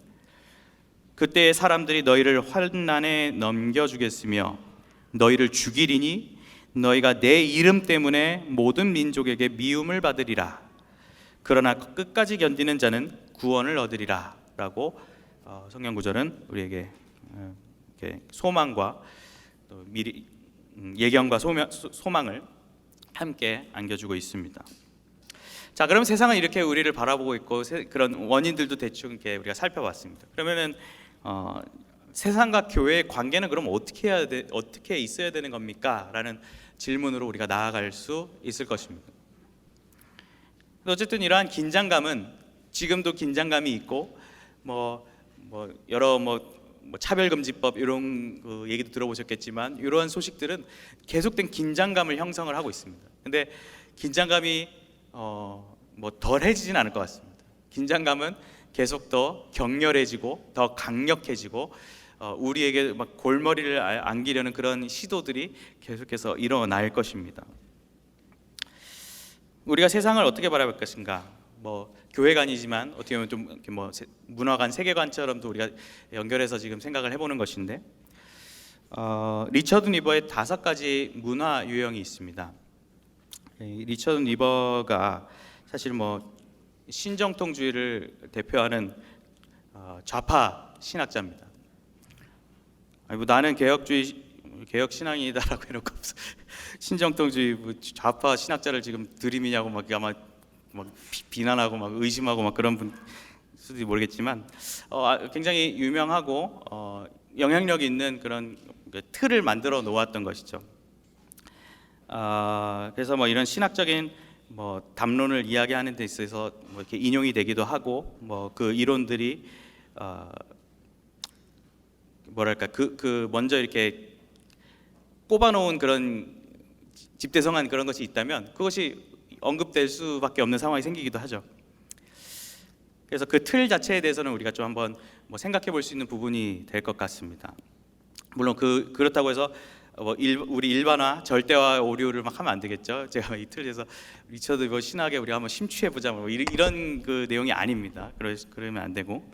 그때의 사람들이 너희를 환난에 넘겨주겠으며 너희를 죽이리니 너희가 내 이름 때문에 모든 민족에게 미움을 받으리라. 그러나 끝까지 견디는 자는 구원을 얻으리라 라고 성경 구절은 우리에게 소망과 또 미리 예견과 소망을 함께 안겨주고 있습니다. 자, 그럼 세상은 이렇게 우리를 바라보고 있고 그런 원인들도 대충 이렇게 우리가 살펴봤습니다. 그러면은 세상과 교회의 관계는 그럼 어떻게 있어야 되는 겁니까? 라는 질문으로 우리가 나아갈 수 있을 것입니다. 어쨌든 이러한 긴장감은 지금도 긴장감이 있고, 여러 차별금지법 이런 그 얘기도 들어보셨겠지만, 이러한 소식들은 계속된 긴장감을 형성을 하고 있습니다. 근데 긴장감이 덜해지진 않을 것 같습니다. 긴장감은 계속 더 격렬해지고 더 강력해지고 우리에게 막 골머리를 안기려는 그런 시도들이 계속해서 일어날 것입니다. 우리가 세상을 어떻게 바라볼 것인가? 교회가 아니지만 어떻게 보면 좀 이렇게 문화관, 세계관처럼도 우리가 연결해서 지금 생각을 해보는 것인데, 리처드 니버의 5가지 문화 유형이 있습니다. 리처드 니버가 사실 신정통주의를 대표하는 좌파 신학자입니다. 나는 개혁 신앙이다라고 해놓고 신정통주의 좌파 신학자를 지금 들이미냐고 아마 비난하고 의심하고 그런 분 수도 모르겠지만, 굉장히 유명하고 영향력 있는 그런 틀을 만들어 놓았던 것이죠. 그래서 이런 신학적인 담론을 이야기하는 데 있어서 이렇게 인용이 되기도 하고, 그 이론들이 먼저 이렇게 꼽아놓은 그런 집대성한 그런 것이 있다면 그것이 언급될 수밖에 없는 상황이 생기기도 하죠. 그래서 그 틀 자체에 대해서는 우리가 좀 한번 생각해 볼 수 있는 부분이 될 것 같습니다. 물론 그렇다고 해서 우리 일반화, 절대화 오류를 하면 안 되겠죠. 제가 이 틀에서 리처드 신학에 우리가 한번 심취해 보자 이런 그 내용이 아닙니다. 그러면 안 되고,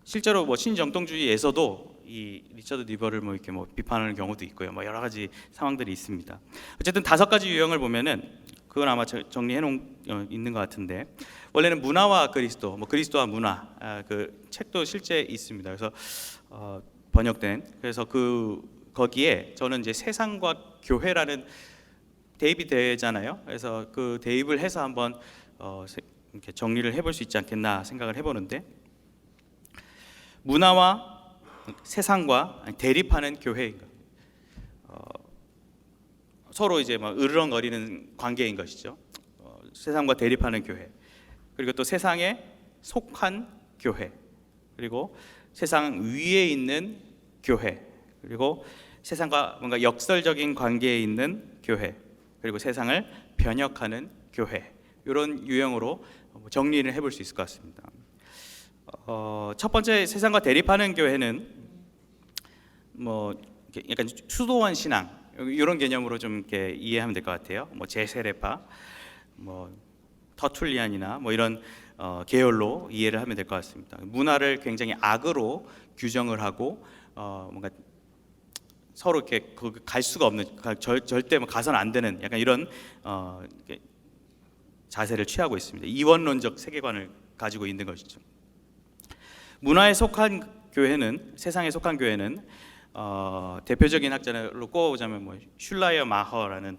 실제로 신정통주의에서도 이 리처드 니버를 이렇게 비판하는 경우도 있고요. 여러 가지 상황들이 있습니다. 어쨌든 5가지 유형을 보면은 그건 아마 정리해 놓은 있는 것 같은데, 원래는 문화와 그리스도, 그리스도와 문화, 그 책도 실제 있습니다. 그래서 번역된, 그래서 거기에 저는 이제 세상과 교회라는 대입이 되잖아요. 그래서 그 대입을 해서 한번 이렇게 정리를 해볼 수 있지 않겠나 생각을 해보는데, 문화와 세상과 대립하는 교회인 것, 서로 이제 으르렁거리는 관계인 것이죠. 세상과 대립하는 교회, 그리고 또 세상에 속한 교회, 그리고 세상 위에 있는 교회, 그리고 세상과 뭔가 역설적인 관계에 있는 교회, 그리고 세상을 변혁하는 교회, 이런 유형으로 정리를 해볼 수 있을 것 같습니다. 첫 번째, 세상과 대립하는 교회는 뭐 약간 수도원 신앙 이런 개념으로 좀 이렇게 이해하면 될 것 같아요. 뭐 제세례파, 뭐 터툴리안이나 뭐 이런 계열로 이해를 하면 될 것 같습니다. 문화를 굉장히 악으로 규정을 하고 뭔가 서로 이렇게 갈 수가 없는, 절대 뭐 가선 안 되는 약간 이런 자세를 취하고 있습니다. 이원론적 세계관을 가지고 있는 것이죠. 문화에 속한 교회는, 세상에 속한 교회는 대표적인 학자로 꼽아보자면 뭐 슐라이어 마허라는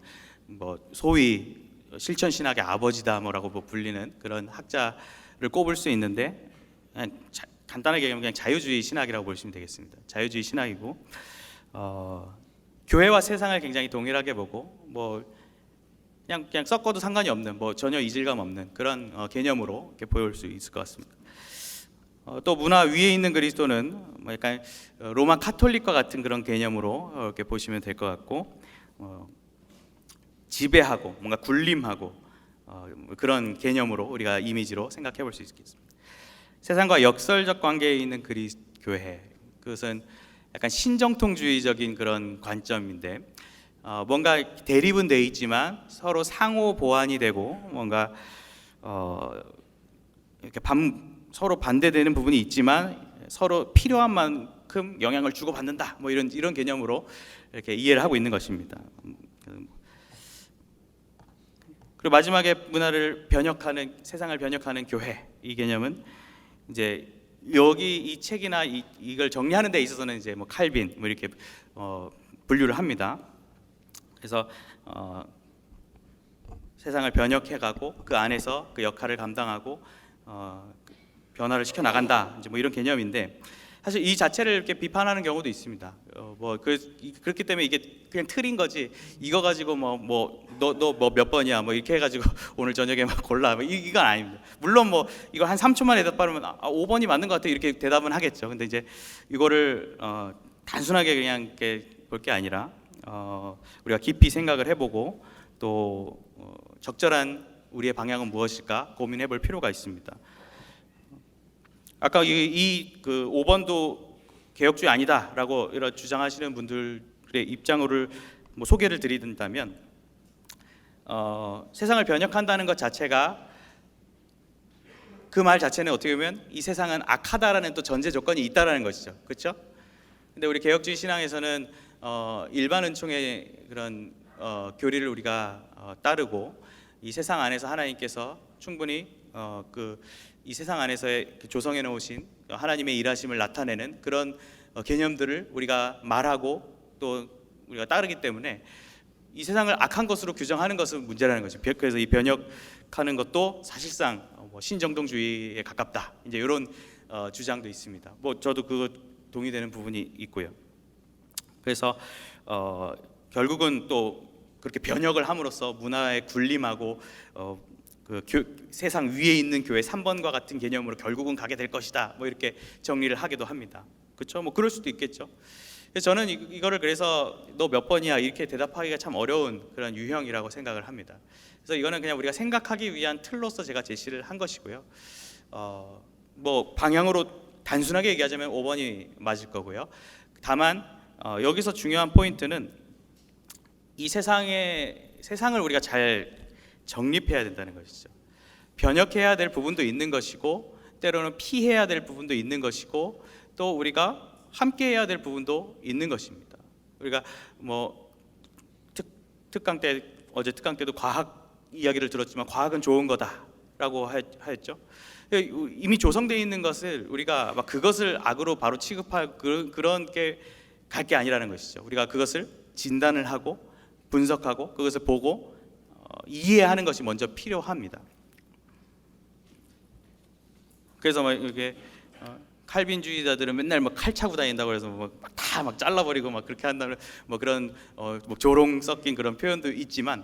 뭐 소위 실천 신학의 아버지다 뭐라고 불리는 그런 학자를 꼽을 수 있는데, 간단하게 얘기하면 그냥 자유주의 신학이라고 보시면 되겠습니다. 자유주의 신학이고 교회와 세상을 굉장히 동일하게 보고 뭐 그냥 섞어도 상관이 없는, 뭐 전혀 이질감 없는 그런 개념으로 이렇게 보일 수 있을 것 같습니다. 또 문화 위에 있는 그리스도는 뭐 약간 로마 카톨릭과 같은 그런 개념으로 이렇게 보시면 될 것 같고, 지배하고 뭔가 군림하고 그런 개념으로 우리가 이미지로 생각해 볼 수 있겠습니다. 세상과 역설적 관계에 있는 교회, 그것은 약간 신정통주의적인 그런 관점인데, 뭔가 대립은 돼 있지만 서로 상호 보완이 되고 뭔가 이렇게 서로 반대되는 부분이 있지만 서로 필요한 만큼 영향을 주고받는다, 뭐 이런 개념으로 이렇게 이해를 하고 있는 것입니다. 그리고 마지막에 문화를 변혁하는, 세상을 변혁하는 교회, 이 개념은 이제 여기 이 책이나 이걸 정리하는 데 있어서는 이제 뭐 칼빈 뭐 이렇게 분류를 합니다. 그래서 세상을 변혁해가고 그 안에서 그 역할을 감당하고 변화를 시켜 나간다, 이제 뭐 이런 개념인데, 사실 이 자체를 이렇게 비판하는 경우도 있습니다. 그렇기 때문에 이게 그냥 틀인 거지, 이거 가지고 너 몇 번이야 뭐 이렇게 해가지고 오늘 저녁에 막 골라, 뭐 이건 아닙니다. 물론 뭐 이거 한 3초만 대답하면 5번이 맞는 것 같아 이렇게 대답은 하겠죠. 근데 이제 이거를 단순하게 그냥 이렇게 볼 게 아니라 우리가 깊이 생각을 해보고 또 적절한 우리의 방향은 무엇일까 고민해 볼 필요가 있습니다. 아까 그 5번도 개혁주의 아니다라고 이런 주장하시는 분들의 입장을 뭐 소개를 드린다면, 세상을 변혁한다는 것 자체가, 그 말 자체는 어떻게 보면 이 세상은 악하다라는 또 전제 조건이 있다라는 것이죠, 그렇죠? 근데 우리 개혁주의 신앙에서는 일반 은총의 그런 교리를 우리가 따르고 이 세상 안에서 하나님께서 충분히 이 세상 안에서의 조성해 놓으신 하나님의 일하심을 나타내는 그런 개념들을 우리가 말하고 또 우리가 따르기 때문에 이 세상을 악한 것으로 규정하는 것은 문제라는 거죠. 그래서 이 변혁하는 것도 사실상 신정통주의에 가깝다, 이제 이런 주장도 있습니다. 뭐 저도 그거 동의되는 부분이 있고요. 그래서 결국은 또 그렇게 변혁을 함으로써 문화에 군림하고 세상 위에 있는 교회 3번과 같은 개념으로 결국은 가게 될 것이다, 뭐 이렇게 정리를 하기도 합니다. 그렇죠? 뭐 그럴 수도 있겠죠. 그래서 저는 이거를 그래서 너 몇 번이야 이렇게 대답하기가 참 어려운 그런 유형이라고 생각을 합니다. 그래서 이거는 그냥 우리가 생각하기 위한 틀로서 제가 제시를 한 것이고요. 뭐 방향으로 단순하게 얘기하자면 5번이 맞을 거고요. 다만 여기서 중요한 포인트는 이 세상을 우리가 잘 정립해야 된다는 것이죠. 변혁해야 될 부분도 있는 것이고, 때로는 피해야 될 부분도 있는 것이고, 또 우리가 함께해야 될 부분도 있는 것입니다. 우리가 뭐 어제 특강 때도 과학 이야기를 들었지만 과학은 좋은 거다라고 하였죠. 이미 조성되어 있는 것을 우리가 막 그것을 악으로 바로 취급할 그런 게 갈 게 아니라는 것이죠. 우리가 그것을 진단을 하고 분석하고 그것을 보고 이해하는 것이 먼저 필요합니다. 그래서 막 이렇게 칼빈주의자들은 맨날 막 칼 차고 다닌다고 해서 다 막 잘라버리고 막 그렇게 한다는 뭐 그런 뭐 조롱 섞인 그런 표현도 있지만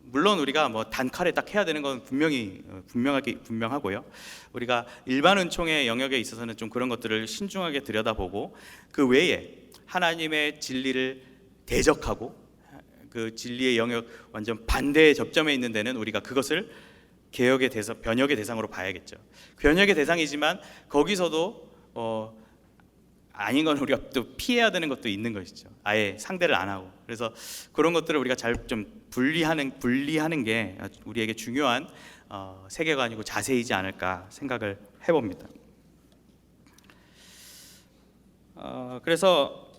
물론 우리가 뭐 단칼에 딱 해야 되는 건 분명하고요. 우리가 일반 은총의 영역에 있어서는 좀 그런 것들을 신중하게 들여다보고, 그 외에 하나님의 진리를 대적하고 그 진리의 영역 완전 반대의 접점에 있는 데는 우리가 그것을 개혁의 대상, 변혁의 대상으로 봐야겠죠. 변혁의 대상이지만 거기서도 아닌 건 우리가 또 피해야 되는 것도 있는 것이죠. 아예 상대를 안 하고. 그래서 그런 것들을 우리가 잘 좀 분리하는 게 우리에게 중요한 세계관이고 자세이지 않을까 생각을 해봅니다. 그래서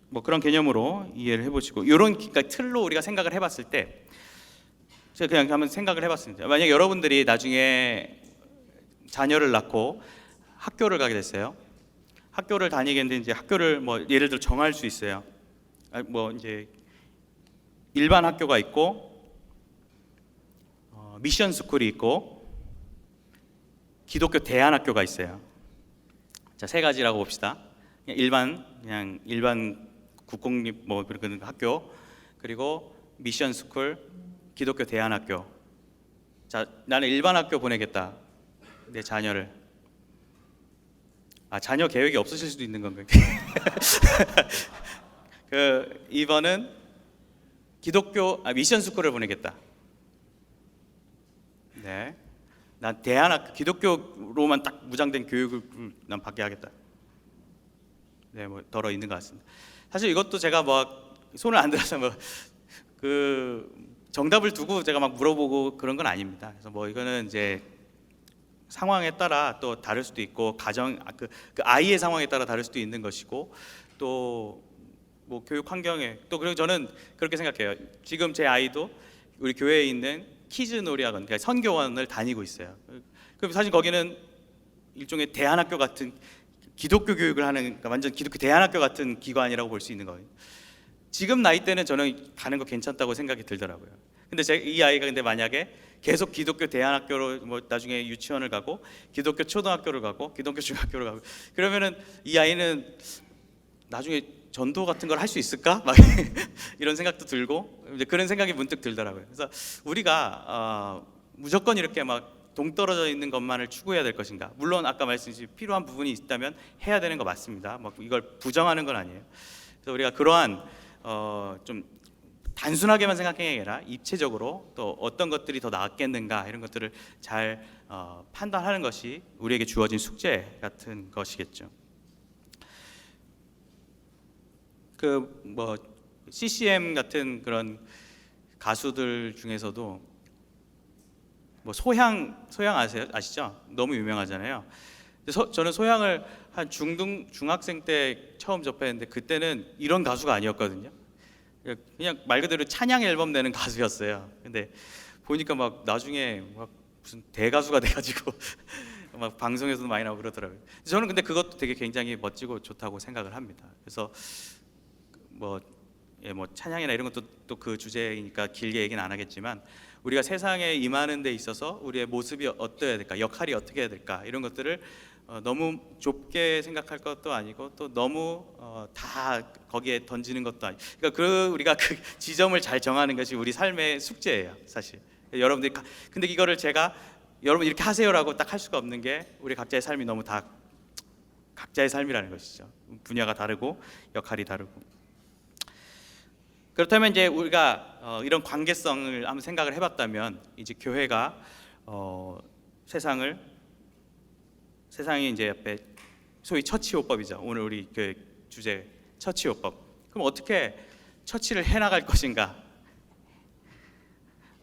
뭐 그런 개념으로 이해를 해보시고, 이런 그러니까 틀로 우리가 생각을 해봤을 때, 제가 그냥 한번 생각을 해봤습니다. 만약 여러분들이 나중에 자녀를 낳고 학교를 가게 됐어요. 학교를 다니겠는데 이제 학교를 뭐 예를 들어 정할 수 있어요. 뭐 이제 일반 학교가 있고, 미션 스쿨이 있고, 기독교 대안학교가 있어요. 자, 세 가지라고 봅시다. 그냥 일반 국공립 뭐 그런 학교, 그리고 미션 스쿨, 기독교 대안학교. 자, 나는 일반 학교 보내겠다, 내 자녀를. 자녀 계획이 없으실 수도 있는 건가요? 2번은 미션 스쿨을 보내겠다. 네, 난 대안학교, 기독교로만 딱 무장된 교육을 난 받게 하겠다. 네, 뭐 덜어 있는 것 같습니다. 사실 이것도 제가 뭐 손을 안 들어서 뭐 그 정답을 두고 제가 막 물어보고 그런 건 아닙니다. 그래서 뭐 이거는 이제 상황에 따라 또 다를 수도 있고, 그 아이의 상황에 따라 다를 수도 있는 것이고, 또 뭐 교육 환경에 또, 그리고 저는 그렇게 생각해요. 지금 제 아이도 우리 교회에 있는 키즈 놀이학원, 그러니까 선교원을 다니고 있어요. 그럼 사실 거기는 일종의 대안학교 같은 기독교 교육을 하는, 그러니까 완전 기독교 대안학교 같은 기관이라고 볼 수 있는 거예요. 지금 나이 때는 저는 가는 거 괜찮다고 생각이 들더라고요. 근데 이 아이가 근데 만약에 계속 기독교 대안학교로 뭐 나중에 유치원을 가고, 기독교 초등학교를 가고, 기독교 중학교를 가고, 그러면은 이 아이는 나중에 전도 같은 걸 할 수 있을까? 막 이런 생각도 들고, 이제 그런 생각이 문득 들더라고요. 그래서 우리가 무조건 이렇게 막 동떨어져 있는 것만을 추구해야 될 것인가? 물론 아까 말씀드린 필요한 부분이 있다면 해야 되는 거 맞습니다. 막 이걸 부정하는 건 아니에요. 그래서 우리가 그러한 좀 단순하게만 생각하는 게 아니라 입체적으로 또 어떤 것들이 더 나았겠는가, 이런 것들을 잘 판단하는 것이 우리에게 주어진 숙제 같은 것이겠죠. 그 뭐 CCM 같은 그런 가수들 중에서도 뭐 소향 아시죠? 너무 유명하잖아요. 저는 소향을 한 중학생 때 처음 접했는데, 그때는 이런 가수가 아니었거든요. 그냥 말 그대로 찬양 앨범 내는 가수였어요. 근데 보니까 막 나중에 막 무슨 대가수가 돼가지고 막 방송에서도 많이 나오고 그러더라고요. 저는 근데 그것도 되게 굉장히 멋지고 좋다고 생각을 합니다. 그래서 뭐 찬양이나 이런 것도 또 그 주제이니까 길게 얘기는 안 하겠지만, 우리가 세상에 임하는 데 있어서 우리의 모습이 어떠해야 될까, 역할이 어떻게 해야 될까, 이런 것들을 너무 좁게 생각할 것도 아니고, 또 너무 다 거기에 던지는 것도 아니고, 그러니까 우리가 그 지점을 잘 정하는 것이 우리 삶의 숙제예요, 사실. 여러분들이 근데 이거를 제가 여러분 이렇게 하세요라고 딱 할 수가 없는 게, 우리 각자의 삶이 너무 다 각자의 삶이라는 것이죠. 분야가 다르고 역할이 다르고. 그렇다면 이제 우리가 이런 관계성을 한번 생각을 해봤다면, 이제 교회가 세상이 이제 옆에 소위 처치요법이죠. 오늘 우리 그 주제 처치요법. 그럼 어떻게 처치를 해나갈 것인가?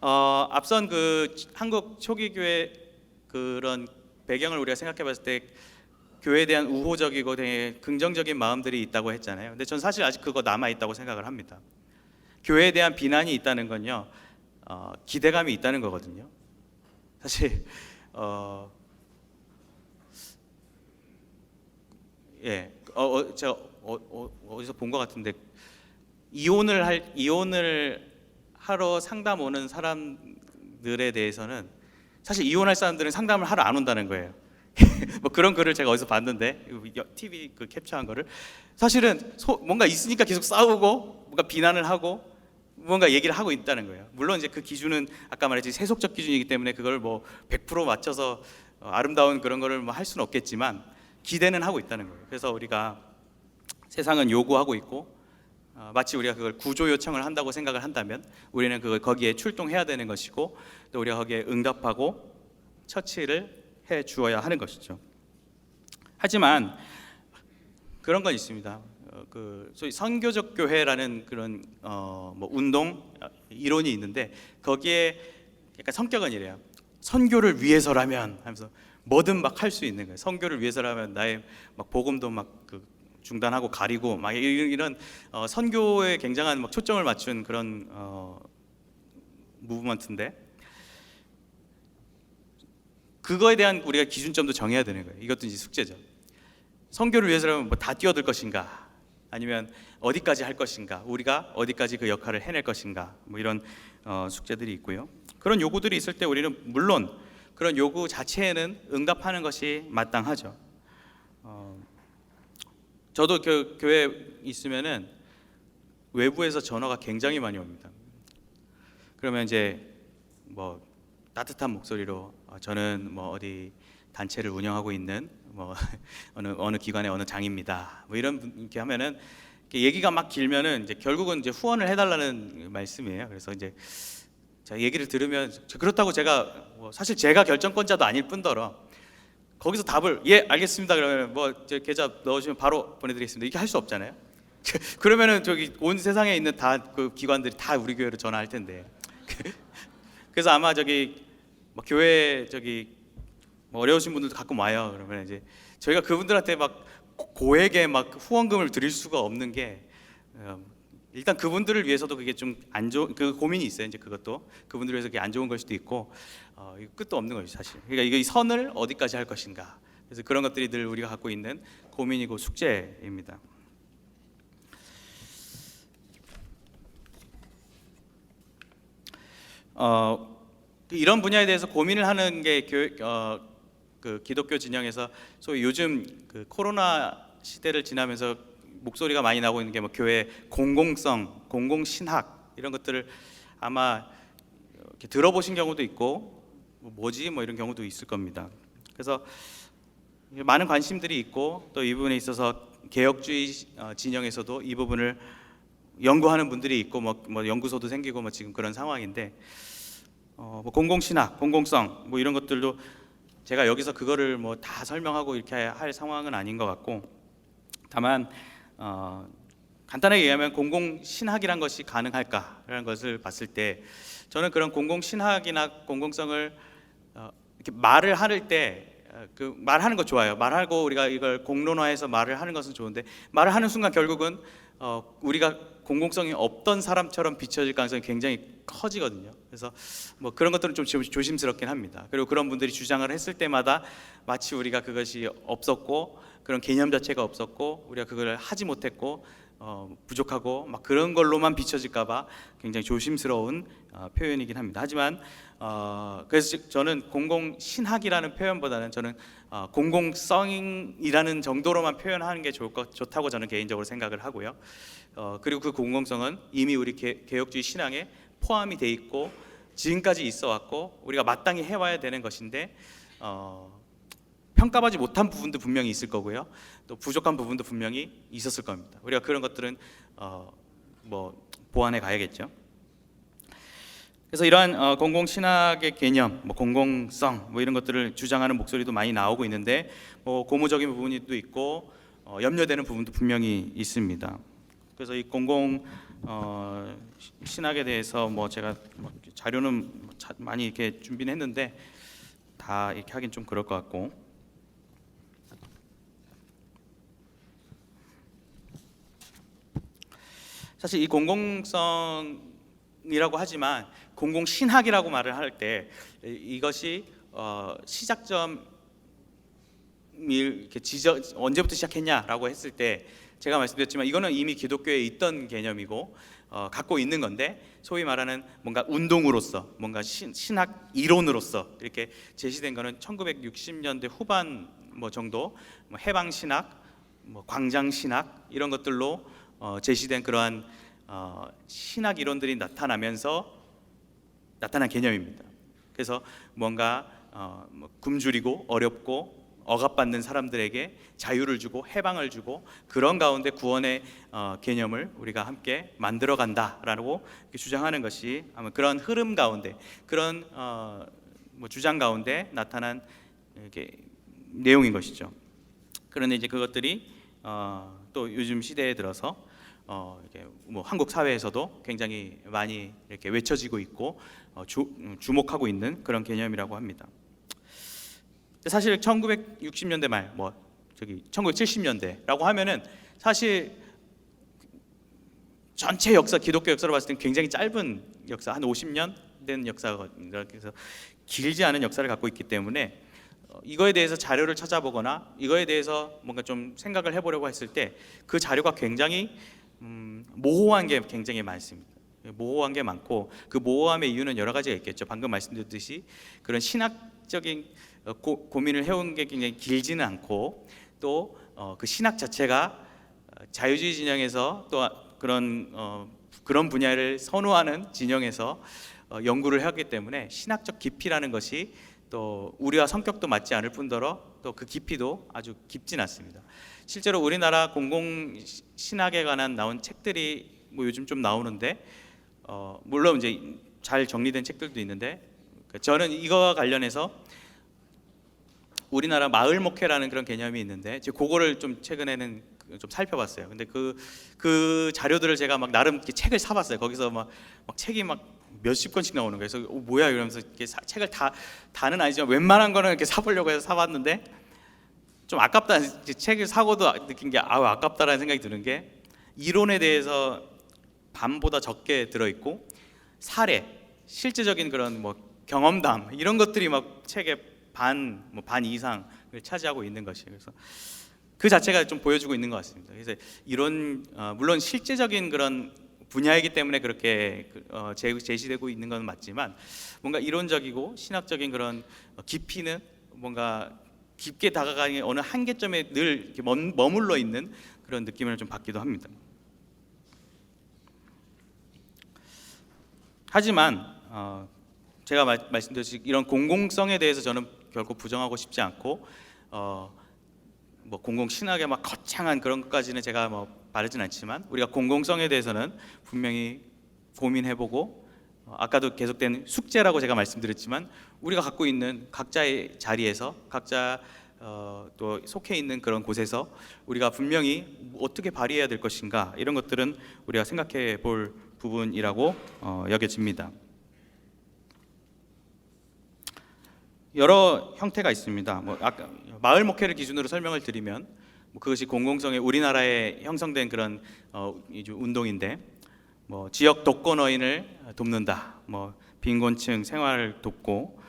앞선 그 한국 초기 교회 그런 배경을 우리가 생각해봤을 때, 교회에 대한 우호적이고 되게 긍정적인 마음들이 있다고 했잖아요. 근데 저는 사실 아직 그거 남아 있다고 생각을 합니다. 교회에 대한 비난이 있다는 건요, 기대감이 있다는 거거든요. 사실 제가 어디서 본 것 같은데, 이혼을 하러 상담 오는 사람들에 대해서는 사실 이혼할 사람들은 상담을 하러 안 온다는 거예요. 뭐 그런 글을 제가 어디서 봤는데, TV 그 캡처한 거를, 사실은 뭔가 있으니까 계속 싸우고 뭔가 비난을 하고 뭔가 얘기를 하고 있다는 거예요. 물론 이제 그 기준은 아까 말했지 세속적 기준이기 때문에 그걸 뭐 100% 맞춰서 아름다운 그런 거를 뭐 할 수는 없겠지만 기대는 하고 있다는 거예요. 그래서 우리가 세상은 요구하고 있고 마치 우리가 그걸 구조 요청을 한다고 생각을 한다면 우리는 그걸 거기에 출동해야 되는 것이고 또 우리가 거기에 응답하고 처치를 해 주어야 하는 것이죠. 하지만 그런 건 있습니다. 그 소위 선교적 교회라는 그런 뭐 운동 이론이 있는데 거기에 약간 성격은 이래요. 선교를 위해서라면 하면서 뭐든 막 할 수 있는 거예요. 선교를 위해서라면 나의 막 복음도 막 그 중단하고 가리고 막 이런 선교에 굉장한 막 초점을 맞춘 그런 무브먼트인데 그거에 대한 우리가 기준점도 정해야 되는 거예요. 이것도 이제 숙제죠. 선교를 위해서라면 뭐 다 뛰어들 것인가? 아니면 어디까지 할 것인가? 우리가 어디까지 그 역할을 해낼 것인가? 뭐 이런 숙제들이 있고요. 그런 요구들이 있을 때 우리는 물론 그런 요구 자체에는 응답하는 것이 마땅하죠. 저도 교회에 있으면은 외부에서 전화가 굉장히 많이 옵니다. 그러면 이제 뭐 따뜻한 목소리로 저는 뭐 어디 단체를 운영하고 있는 뭐 어느 기관의 어느 장입니다. 뭐 이런 이렇게 하면은 이렇게 얘기가 막 길면은 이제 결국은 이제 후원을 해달라는 말씀이에요. 그래서 이제 제가 얘기를 들으면 그렇다고 제가 뭐 사실 제가 결정권자도 아닐 뿐더러 거기서 답을 예 알겠습니다 그러면 뭐 제 계좌 넣으시면 바로 보내드리겠습니다 이렇게 할 수 없잖아요. 그러면은 저기 온 세상에 있는 다 그 기관들이 다 우리 교회로 전화할 텐데 그래서 아마 저기 뭐 교회 저기 뭐 어려우신 분들도 가끔 와요. 그러면 이제 저희가 그분들한테 막 고액의 막 후원금을 드릴 수가 없는 게 일단 그분들을 위해서도 그게 좀 안 좋은 그 고민이 있어요. 이제 그것도 그분들을 위해서 그게 안 좋은 걸 수도 있고 끝도 없는 거죠 사실. 그러니까 이게 선을 어디까지 할 것인가. 그래서 그런 것들이 늘 우리가 갖고 있는 고민이고 숙제입니다. 이런 분야에 대해서 고민을 하는 게 그 기독교 진영에서 소위 요즘 그 코로나 시대를 지나면서 목소리가 많이 나오고 있는 게 뭐 교회 공공성, 공공신학 이런 것들을 아마 이렇게 들어보신 경우도 있고 뭐지 뭐 이런 경우도 있을 겁니다. 그래서 많은 관심들이 있고 또 이 부분에 있어서 개혁주의 진영에서도 이 부분을 연구하는 분들이 있고 뭐 연구소도 생기고 뭐 지금 그런 상황인데 뭐 공공신학, 공공성 뭐 이런 것들도 제가 여기서 그거를 뭐 다 설명하고 이렇게 할 상황은 아닌 것 같고 다만 간단하게 얘기하면 공공신학이란 것이 가능할까라는 것을 봤을 때 저는 그런 공공신학이나 공공성을 이렇게 말을 할 때 그 말하는 거 좋아요. 말하고 우리가 이걸 공론화해서 말을 하는 것은 좋은데 말을 하는 순간 결국은 우리가 공공성이 없던 사람처럼 비춰질 가능성이 굉장히 커지거든요. 그래서 뭐 그런 것들은 좀 조심스럽긴 합니다. 그리고 그런 분들이 주장을 했을 때마다 마치 우리가 그것이 없었고 그런 개념 자체가 없었고 우리가 그걸 하지 못했고 부족하고 막 그런 걸로만 비춰질까봐 굉장히 조심스러운 표현이긴 합니다. 하지만 그래서 저는 공공신학이라는 표현보다는 저는 공공성이라는 정도로만 표현하는 게 좋다고 저는 개인적으로 생각을 하고요. 그리고 그 공공성은 이미 우리 개혁주의 신앙에 포함이 돼 있고 지금까지 있어 왔고 우리가 마땅히 해와야 되는 것인데 평가받지 못한 부분도 분명히 있을 거고요. 또 부족한 부분도 분명히 있었을 겁니다. 우리가 그런 것들은 뭐 보완해 가야겠죠. 그래서 이러한 공공신학의 개념, 뭐 공공성, 뭐 이런 것들을 주장하는 목소리도 많이 나오고 있는데 뭐 고무적인 부분이 또 있고 염려되는 부분도 분명히 있습니다. 그래서 이 공공 신학에 대해서 뭐 제가 자료는 많이 이렇게 준비는 했는데 다 이렇게 하긴 좀 그럴 것 같고 사실 이 공공성이라고 하지만 공공신학이라고 말을 할 때 이것이 시작점이 이렇게 언제부터 시작했냐라고 했을 때 제가 말씀드렸지만 이거는 이미 기독교에 있던 개념이고 갖고 있는 건데 소위 말하는 뭔가 운동으로서 뭔가 신학 이론으로서 이렇게 제시된 거는 1960년대 후반 뭐 정도 해방신학, 뭐 광장신학 이런 것들로 제시된 그러한 신학 이론들이 나타나면서 나타난 개념입니다. 그래서 뭔가 굶주리고 어렵고 억압받는 사람들에게 자유를 주고 해방을 주고 그런 가운데 구원의 개념을 우리가 함께 만들어 간다라고 주장하는 것이 아마 그런 흐름 가운데 그런 주장 가운데 나타난 이렇게 내용인 것이죠. 그런데 이제 그것들이 또 요즘 시대에 들어서 이렇게 한국 사회에서도 굉장히 많이 이렇게 외쳐지고 있고 주목하고 있는 그런 개념이라고 합니다. 사실 1960년대 말 1970년대라고 하면은 사실 전체 역사 기독교 역사로 봤을 때 굉장히 짧은 역사, 한 50년 된 역사거든요. 그래서 길지 않은 역사를 갖고 있기 때문에 이거에 대해서 자료를 찾아보거나 이거에 대해서 뭔가 좀 생각을 해보려고 했을 때 그 자료가 굉장히 모호한 게 굉장히 많습니다. 모호한 게 많고 그 모호함의 이유는 여러 가지가 있겠죠. 방금 말씀드렸듯이 그런 신학적인 고민을 해온 게 굉장히 길지는 않고 또 그 신학 자체가 자유주의 진영에서 또 그런 분야를 선호하는 진영에서 연구를 하기 때문에 신학적 깊이라는 것이 또 우리와 성격도 맞지 않을 뿐더러 또 그 깊이도 아주 깊진 않습니다. 실제로 우리나라 공공 신학에 관한 나온 책들이 요즘 좀 나오는데 물론 이제 잘 정리된 책들도 있는데 저는 이거와 관련해서 우리나라 마을 목회라는 그런 개념이 있는데 제가 그거를 좀 최근에는 좀 살펴봤어요. 근데 그 자료들을 제가 막 나름 이렇게 책을 사봤어요. 거기서 막 책이 막 몇십 권씩 나오는 거예요. 그래서 뭐야 이러면서 이렇게 책을 다는 아니지만 웬만한 거는 이렇게 사보려고 해서 사봤는데 좀 아깝다. 책을 사고도 느낀 게 아깝다라는 생각이 드는 게 이론에 대해서 반보다 적게 들어있고 사례, 실제적인 그런 경험담 이런 것들이 막 책의 반 이상을 차지하고 있는 것이에요. 그래서 그 자체가 좀 보여주고 있는 것 같습니다. 그래서 이런 물론 실제적인 그런 분야이기 때문에 그렇게 제시되고 있는 건 맞지만 뭔가 이론적이고 신학적인 그런 깊이는 뭔가 깊게 다가가는 어느 한계점에 늘 이렇게 머물러 있는 그런 느낌을 좀 받기도 합니다. 하지만 제가 말씀드렸듯이 이런 공공성에 대해서 저는 결코 부정하고 싶지 않고 공공 신학의 막 거창한 그런 것까지는 제가 바르진 않지만 우리가 공공성에 대해서는 분명히 고민해보고 아까도 계속된 숙제라고 제가 말씀드렸지만 우리가 갖고 있는 각자의 자리에서 각자 또 속해 있는 그런 곳에서 우리가 분명히 어떻게 발휘해야 될 것인가 이런 것들은 우리가 생각해 볼 부분이라고 여겨집니다. 여러 형태가 있습니다. 아까 마을 목회를 기준으로 설명을 드리면 그것이 공공성의 우리나라에 형성된 그런 운동인데 지역 독거노인을 돕는다, 빈곤층 생활을 돕고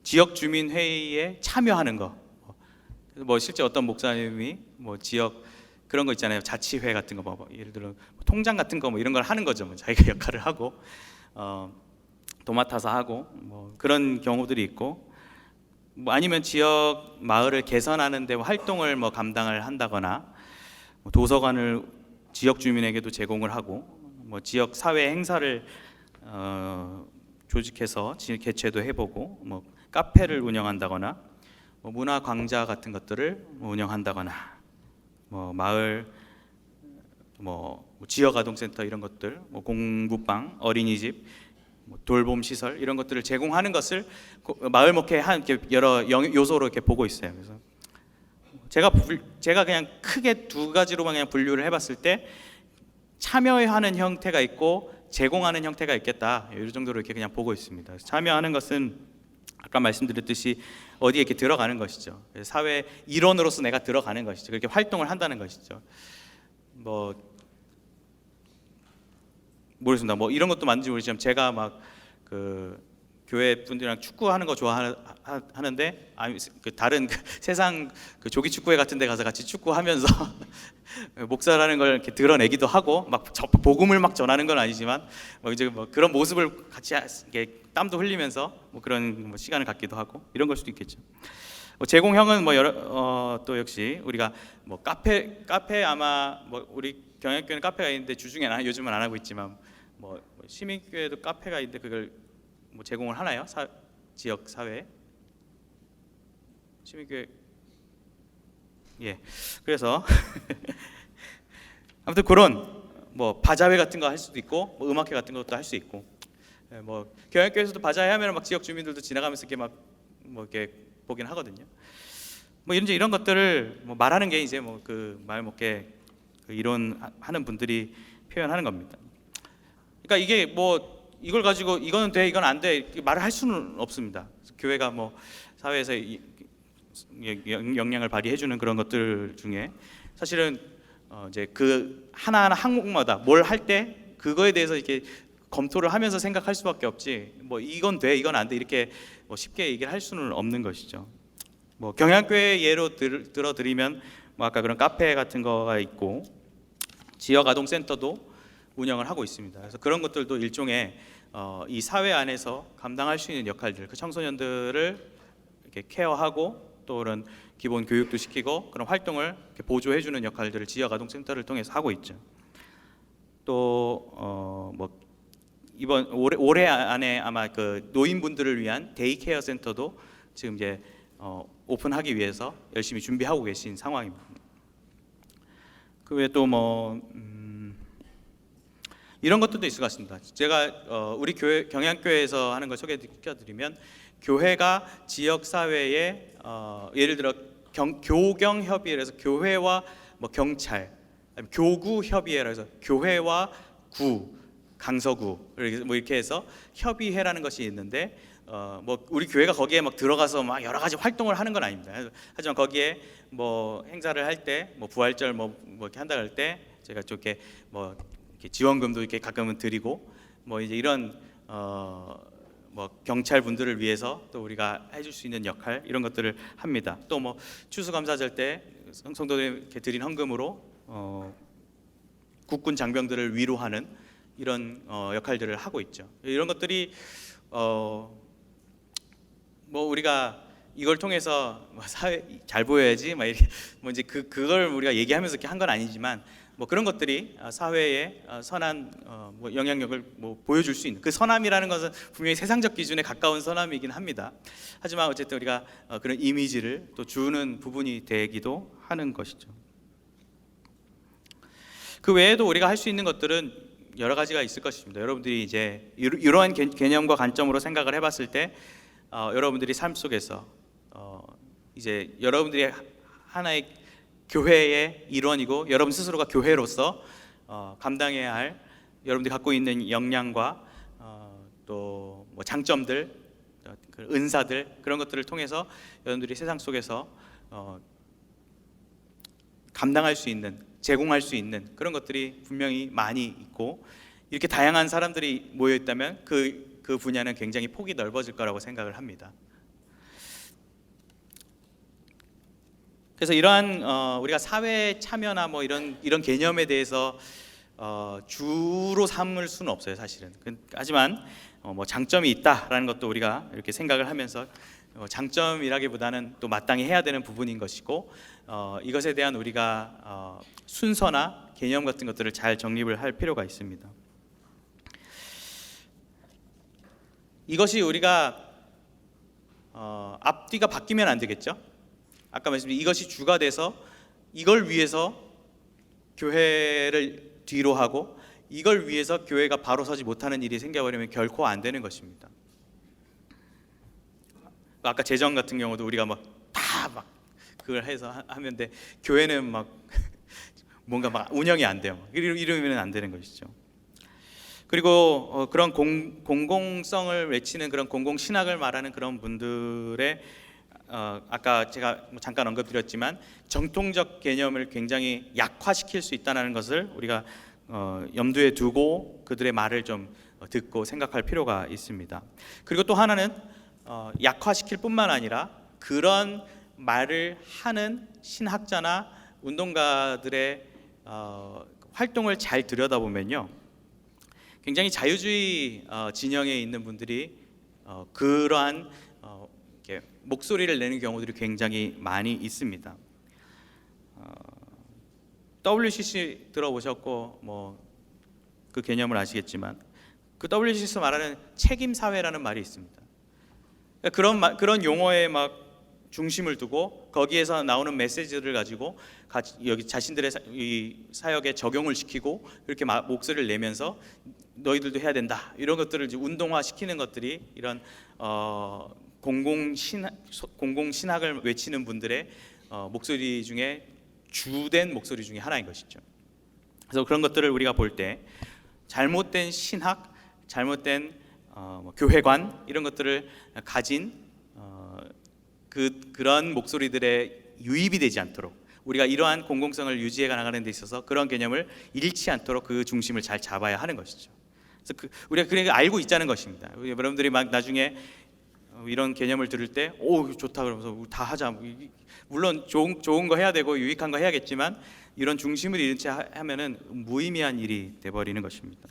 지역 주민 회의에 참여하는 거. 실제 어떤 목사님이 지역 그런 거 있잖아요. 자치회 같은 거 예를 들어 통장 같은 거 이런 걸 하는 거죠. 자기가 역할을 하고 도맡아서 하고 그런 경우들이 있고 아니면 지역 마을을 개선하는 데 활동을 감당을 한다거나 도서관을 지역 주민에게도 제공을 하고 지역 사회 행사를 조직해서 개최도 해보고 카페를 운영한다거나 문화 광자 같은 것들을 운영한다거나 마을 지역 아동센터 이런 것들 공부방 어린이집 돌봄 시설 이런 것들을 제공하는 것을 마을 목회 한 여러 요소로 이렇게 보고 있어요. 그래서 제가 그냥 크게 두 가지로만 그냥 분류를 해봤을 때 참여하는 형태가 있고 제공하는 형태가 있겠다. 이 정도로 이렇게 그냥 보고 있습니다. 참여하는 것은 아까 말씀드렸듯이 어디에 이렇게 들어가는 것이죠. 사회 일원으로서 내가 들어가는 것이죠. 그렇게 활동을 한다는 것이죠. 모르겠습니다. 이런 것도 맞는지 모르지만 제가 교회 분들이랑 축구하는 거 좋아하는데 다른 세상 조기 축구회 같은 데 가서 같이 축구하면서 목사라는 걸 이렇게 드러내기도 하고 복음을 전하는 건 아니지만 이제 그런 모습을 같이 이렇게 땀도 흘리면서 그런 시간을 갖기도 하고 이런 걸 수도 있겠죠. 제공형은 또 역시 우리가 카페 아마 우리 경양교회는 카페가 있는데 주중에는 요즘은 안 하고 있지만 뭐 시민교회도 카페가 있는데 그걸 뭐 제공을 하나요? 지역 사회에 시민교회 예 그래서 아무튼 그런 뭐 바자회 같은 거 할 수도 있고 뭐 음악회 같은 것도 할 수 있고 뭐 경양교회에서도 바자회 하면 막 지역 주민들도 지나가면서 이렇게 막 뭐 이렇게 보긴 하거든요. 뭐 이런 것들을 뭐 말하는 게 이제 뭐 그 말 못게 그 이론하는 분들이 표현하는 겁니다. 그러니까 이게 뭐 이걸 가지고 이거는 돼 이건 안 돼 말을 할 수는 없습니다. 교회가 뭐 사회에서 영향을 발휘해주는 그런 것들 중에 사실은 이제 그 하나하나 항목마다 뭘 할 때 그거에 대해서 이렇게 검토를 하면서 생각할 수밖에 없지 뭐 이건 돼 이건 안 돼 이렇게 뭐 쉽게 얘기를 할 수는 없는 것이죠. 뭐 경양교회 예로 들어드리면 뭐 아까 그런 카페 같은 거가 있고 지역 아동 센터도 운영을 하고 있습니다. 그래서 그런 것들도 일종의 이 사회 안에서 감당할 수 있는 역할들, 그 청소년들을 이렇게 케어하고 또 그런 기본 교육도 시키고 그런 활동을 이렇게 보조해주는 역할들을 지역 아동 센터를 통해서 하고 있죠. 또 뭐 이번 올해 안에 아마 그 노인분들을 위한 데이케어 센터도 지금 이제 오픈하기 위해서 열심히 준비하고 계신 상황입니다. 그 외에 또 뭐 이런 것들도 있을 것 같습니다. 제가 우리 교회 경양교회에서 하는 걸 소개시켜드리면 교회가 지역 사회에 예를 들어 교경 협의회에서 교회와 뭐 경찰, 교구 협의회라서 교회와 구, 강서구 뭐 이렇게 해서 협의회라는 것이 있는데 뭐 우리 교회가 거기에 막 들어가서 막 여러 가지 활동을 하는 건 아닙니다. 하지만 거기에 뭐 행사를 할 때 뭐 부활절 뭐 이렇게 한다 할 때 제가 좀 이렇게 뭐 이렇게 지원금도 이렇게 가끔은 드리고 뭐 이제 이런 뭐 경찰 분들을 위해서 또 우리가 해줄 수 있는 역할 이런 것들을 합니다. 또 뭐 추수감사절 때 성도들에게 드린 헌금으로 국군 장병들을 위로하는 이런 역할들을 하고 있죠. 이런 것들이 뭐 우리가 이걸 통해서 뭐 사회 잘 보여야지 막 이렇게 뭐 이제 그걸 우리가 얘기하면서 이렇게 한 건 아니지만 뭐 그런 것들이 사회에 선한 뭐 영향력을 뭐 보여줄 수 있는 그 선함이라는 것은 분명히 세상적 기준에 가까운 선함이긴 합니다. 하지만 어쨌든 우리가 그런 이미지를 또 주는 부분이 되기도 하는 것이죠. 그 외에도 우리가 할 수 있는 것들은 여러 가지가 있을 것입니다. 여러분들이 이제 이러한 개념과 관점으로 생각을 해봤을 때 여러분들이 삶 속에서 이제 여러분들이 하나의 교회의 일원이고 여러분 스스로가 교회로서 감당해야 할 여러분들이 갖고 있는 역량과 또 뭐 장점들, 은사들 그런 것들을 통해서 여러분들이 세상 속에서 감당할 수 있는, 제공할 수 있는 그런 것들이 분명히 많이 있고 이렇게 다양한 사람들이 모여 있다면 그 분야는 굉장히 폭이 넓어질 거라고 생각을 합니다. 그래서 이러한 우리가 사회 참여나 뭐 이런 개념에 대해서 주로 삼을 수는 없어요, 사실은. 하지만 뭐 장점이 있다라는 것도 우리가 이렇게 생각을 하면서 장점이라기보다는 또 마땅히 해야 되는 부분인 것이고 이것에 대한 우리가 순서나 개념 같은 것들을 잘 정립을 할 필요가 있습니다. 이것이 우리가 앞뒤가 바뀌면 안 되겠죠. 아까 말씀드린 이것이 주가 돼서 이걸 위해서 교회를 뒤로 하고 이걸 위해서 교회가 바로 서지 못하는 일이 생겨버리면 결코 안 되는 것입니다. 아까 재정 같은 경우도 우리가 막 그걸 해서 하는데 교회는 막 뭔가 막 운영이 안 돼요. 이러면 안 되는 것이죠. 그리고 그런 공공성을 외치는 그런 공공신학을 말하는 그런 분들의 아까 제가 잠깐 언급드렸지만 정통적 개념을 굉장히 약화시킬 수 있다는 것을 우리가 염두에 두고 그들의 말을 좀 듣고 생각할 필요가 있습니다. 그리고 또 하나는 약화시킬 뿐만 아니라 그런 말을 하는 신학자나 운동가들의 활동을 잘 들여다보면요, 굉장히 자유주의 진영에 있는 분들이 그러한 이렇게 목소리를 내는 경우들이 굉장히 많이 있습니다. WCC 들어보셨고 뭐 그 개념을 아시겠지만 그 WCC에서 말하는 책임 사회라는 말이 있습니다. 그런 용어에 막 중심을 두고 거기에서 나오는 메시지들을 가지고 여기 자신들의 이 사역에 적용을 시키고 이렇게 목소리를 내면서 너희들도 해야 된다 이런 것들을 이제 운동화시키는 것들이 이런 공공신학을 외치는 분들의 목소리 중에 주된 목소리 중에 하나인 것이죠. 그래서 그런 것들을 우리가 볼 때 잘못된 신학, 잘못된 교회관 이런 것들을 가진 그런 목소리들에 유입이 되지 않도록 우리가 이러한 공공성을 유지해 나가는 데 있어서 그런 개념을 잃지 않도록 그 중심을 잘 잡아야 하는 것이죠. 그래서 우리가 그러니까 알고 있자는 것입니다. 여러분들이 막 나중에 이런 개념을 들을 때 오 좋다 그러면서 다 하자. 물론 좋은 거 해야 되고 유익한 거 해야겠지만 이런 중심을 잃은 채 하면은 무의미한 일이 돼버리는 것입니다.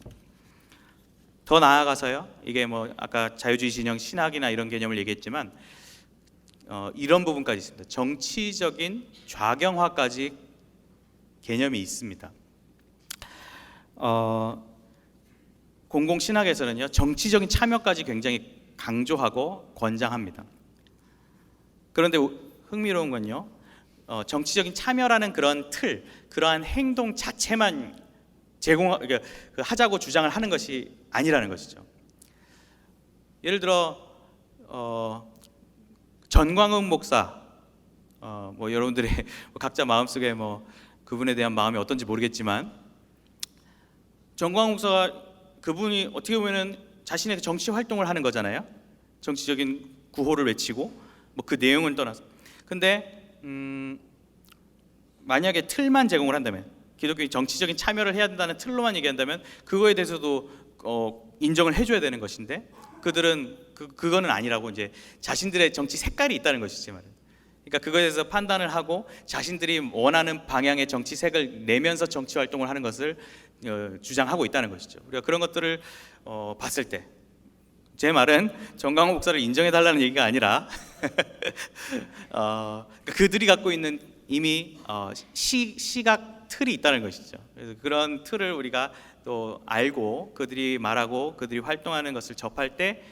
더 나아가서요. 이게 뭐 아까 자유주의 진영 신학이나 이런 개념을 얘기했지만 이런 부분까지 있습니다. 정치적인 좌경화까지 개념이 있습니다. 공공신학에서는요 정치적인 참여까지 굉장히 강조하고 권장합니다. 그런데 흥미로운 건요 정치적인 참여라는 그런 틀, 그러한 행동 자체만 그러니까 하자고 주장을 하는 것이 아니라는 것이죠. 예를 들어 전광훈 목사, 뭐 여러분들의 각자 마음속에 뭐 그분에 대한 마음이 어떤지 모르겠지만 전광훈 목사가 그분이 어떻게 보면은 자신의 정치 활동을 하는 거잖아요. 정치적인 구호를 외치고 뭐 그 내용을 떠나서. 근데 만약에 틀만 제공을 한다면 기독교의 정치적인 참여를 해야 된다는 틀로만 얘기한다면 그거에 대해서도 인정을 해줘야 되는 것인데 그들은 그거는 아니라고 이제 자신들의 정치 색깔이 있다는 것이지 말이에요. 그러니까 그거에 대해서 판단을 하고 자신들이 원하는 방향의 정치색을 내면서 정치 활동을 하는 것을 주장하고 있다는 것이죠. 우리가 그런 것들을 봤을 때 제 말은 정광훈 목사를 인정해 달라는 얘기가 아니라 그들이 갖고 있는 이미 시각 틀이 있다는 것이죠. 그래서 그런 틀을 우리가 또 알고 그들이 말하고 그들이 활동하는 것을 접할 때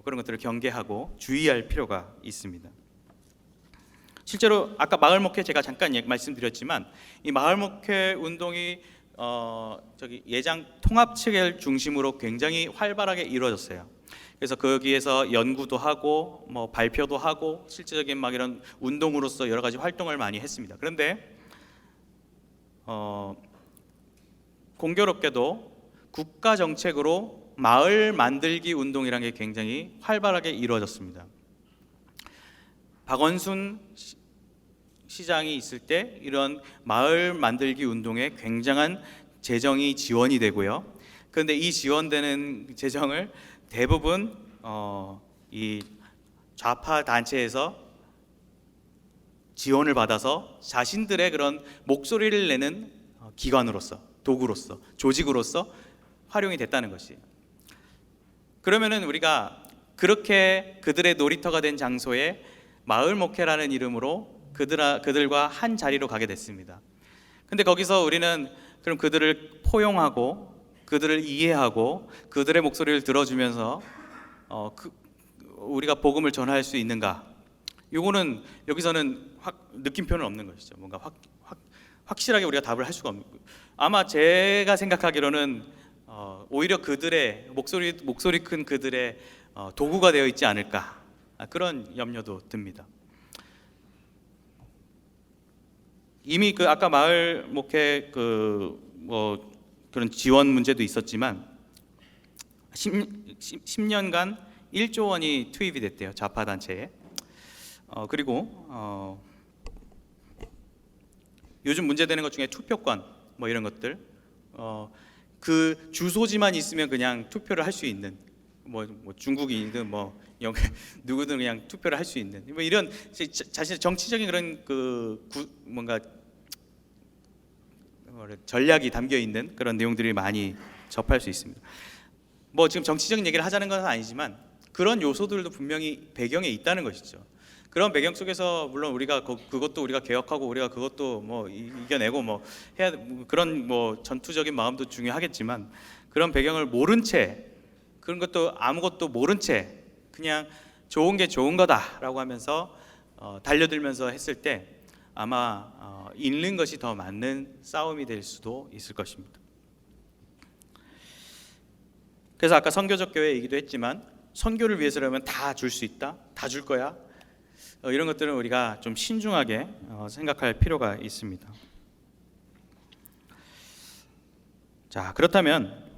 그런 것들을 경계하고 주의할 필요가 있습니다. 실제로 아까 마을 목회 제가 잠깐 말씀드렸지만 이 마을 목회 운동이 예장 통합 체계를 중심으로 굉장히 활발하게 이루어졌어요. 그래서 거기에서 연구도 하고 뭐 발표도 하고 실제적인 막 이런 운동으로서 여러 가지 활동을 많이 했습니다. 그런데 공교롭게도 국가 정책으로 마을 만들기 운동이라는 게 굉장히 활발하게 이루어졌습니다. 박원순 시장이 있을 때 이런 마을 만들기 운동에 굉장한 재정이 지원이 되고요. 그런데 이 지원되는 재정을 대부분 이 좌파 단체에서 지원을 받아서 자신들의 그런 목소리를 내는 기관으로서, 도구로서, 조직으로서 활용이 됐다는 것이에요. 그러면은 우리가 그렇게 그들의 놀이터가 된 장소에 마을 목회라는 이름으로 그들과 한 자리로 가게 됐습니다. 근데 거기서 우리는 그럼 그들을 포용하고 그들을 이해하고 그들의 목소리를 들어주면서 우리가 복음을 전할 수 있는가? 요거는 여기서는 느낌표는 없는 것이죠. 뭔가 확실하게 우리가 답을 할 수가 없는. 아마 제가 생각하기로는 오히려 그들의 목소리 큰 그들의 도구가 되어 있지 않을까 그런 염려도 듭니다. 이미 아까 마을 목회 그런 지원 문제도 있었지만 10년간 1조 원이 투입이 됐대요. 좌파 단체에. 그리고 요즘 문제되는 것 중에 투표권 뭐 이런 것들 그 주소지만 있으면 그냥 투표를 할 수 있는 뭐 중국인이든 뭐 누구든 그냥 투표를 할 수 있는 뭐 이런 자신의 정치적인 그런 뭔가 전략이 담겨 있는 그런 내용들이 많이 접할 수 있습니다. 뭐 지금 정치적인 얘기를 하자는 건 아니지만 그런 요소들도 분명히 배경에 있다는 것이죠. 그런 배경 속에서 물론 우리가 그것도 우리가 개혁하고 우리가 그것도 뭐 이겨내고 뭐 해야 그런 뭐 전투적인 마음도 중요하겠지만, 그런 배경을 모른 채, 그런 것도 아무것도 모른 채 그냥 좋은 게 좋은 거다라고 하면서 달려들면서 했을 때 아마 잃는 것이 더 맞는 싸움이 될 수도 있을 것입니다. 그래서 아까 선교적 교회 얘기도 했지만, 선교를 위해서라면 다 줄 수 있다, 다 줄 거야, 이런 것들은 우리가 좀 신중하게 생각할 필요가 있습니다. 자, 그렇다면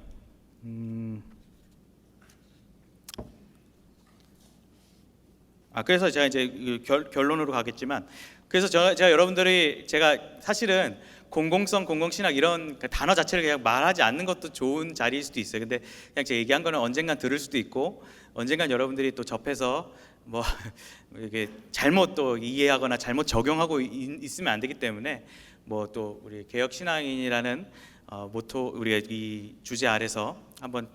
그래서 제가 이제 결론으로 가겠지만, 그래서 제가 여러분들이, 제가 사실은 공공성, 공공신학 이런 단어 자체를 그냥 말하지 않는 것도 좋은 자리일 수도 있어요. 근데 그냥 제가 얘기한 거는 언젠간 들을 수도 있고, 언젠간 여러분들이 또 접해서 뭐 이게 잘못 또 이해하거나 잘못 적용하고 있으면 안 되기 때문에, 뭐 또 우리 개혁신앙인이라는 모토, 우리가 이 주제 아래서 한번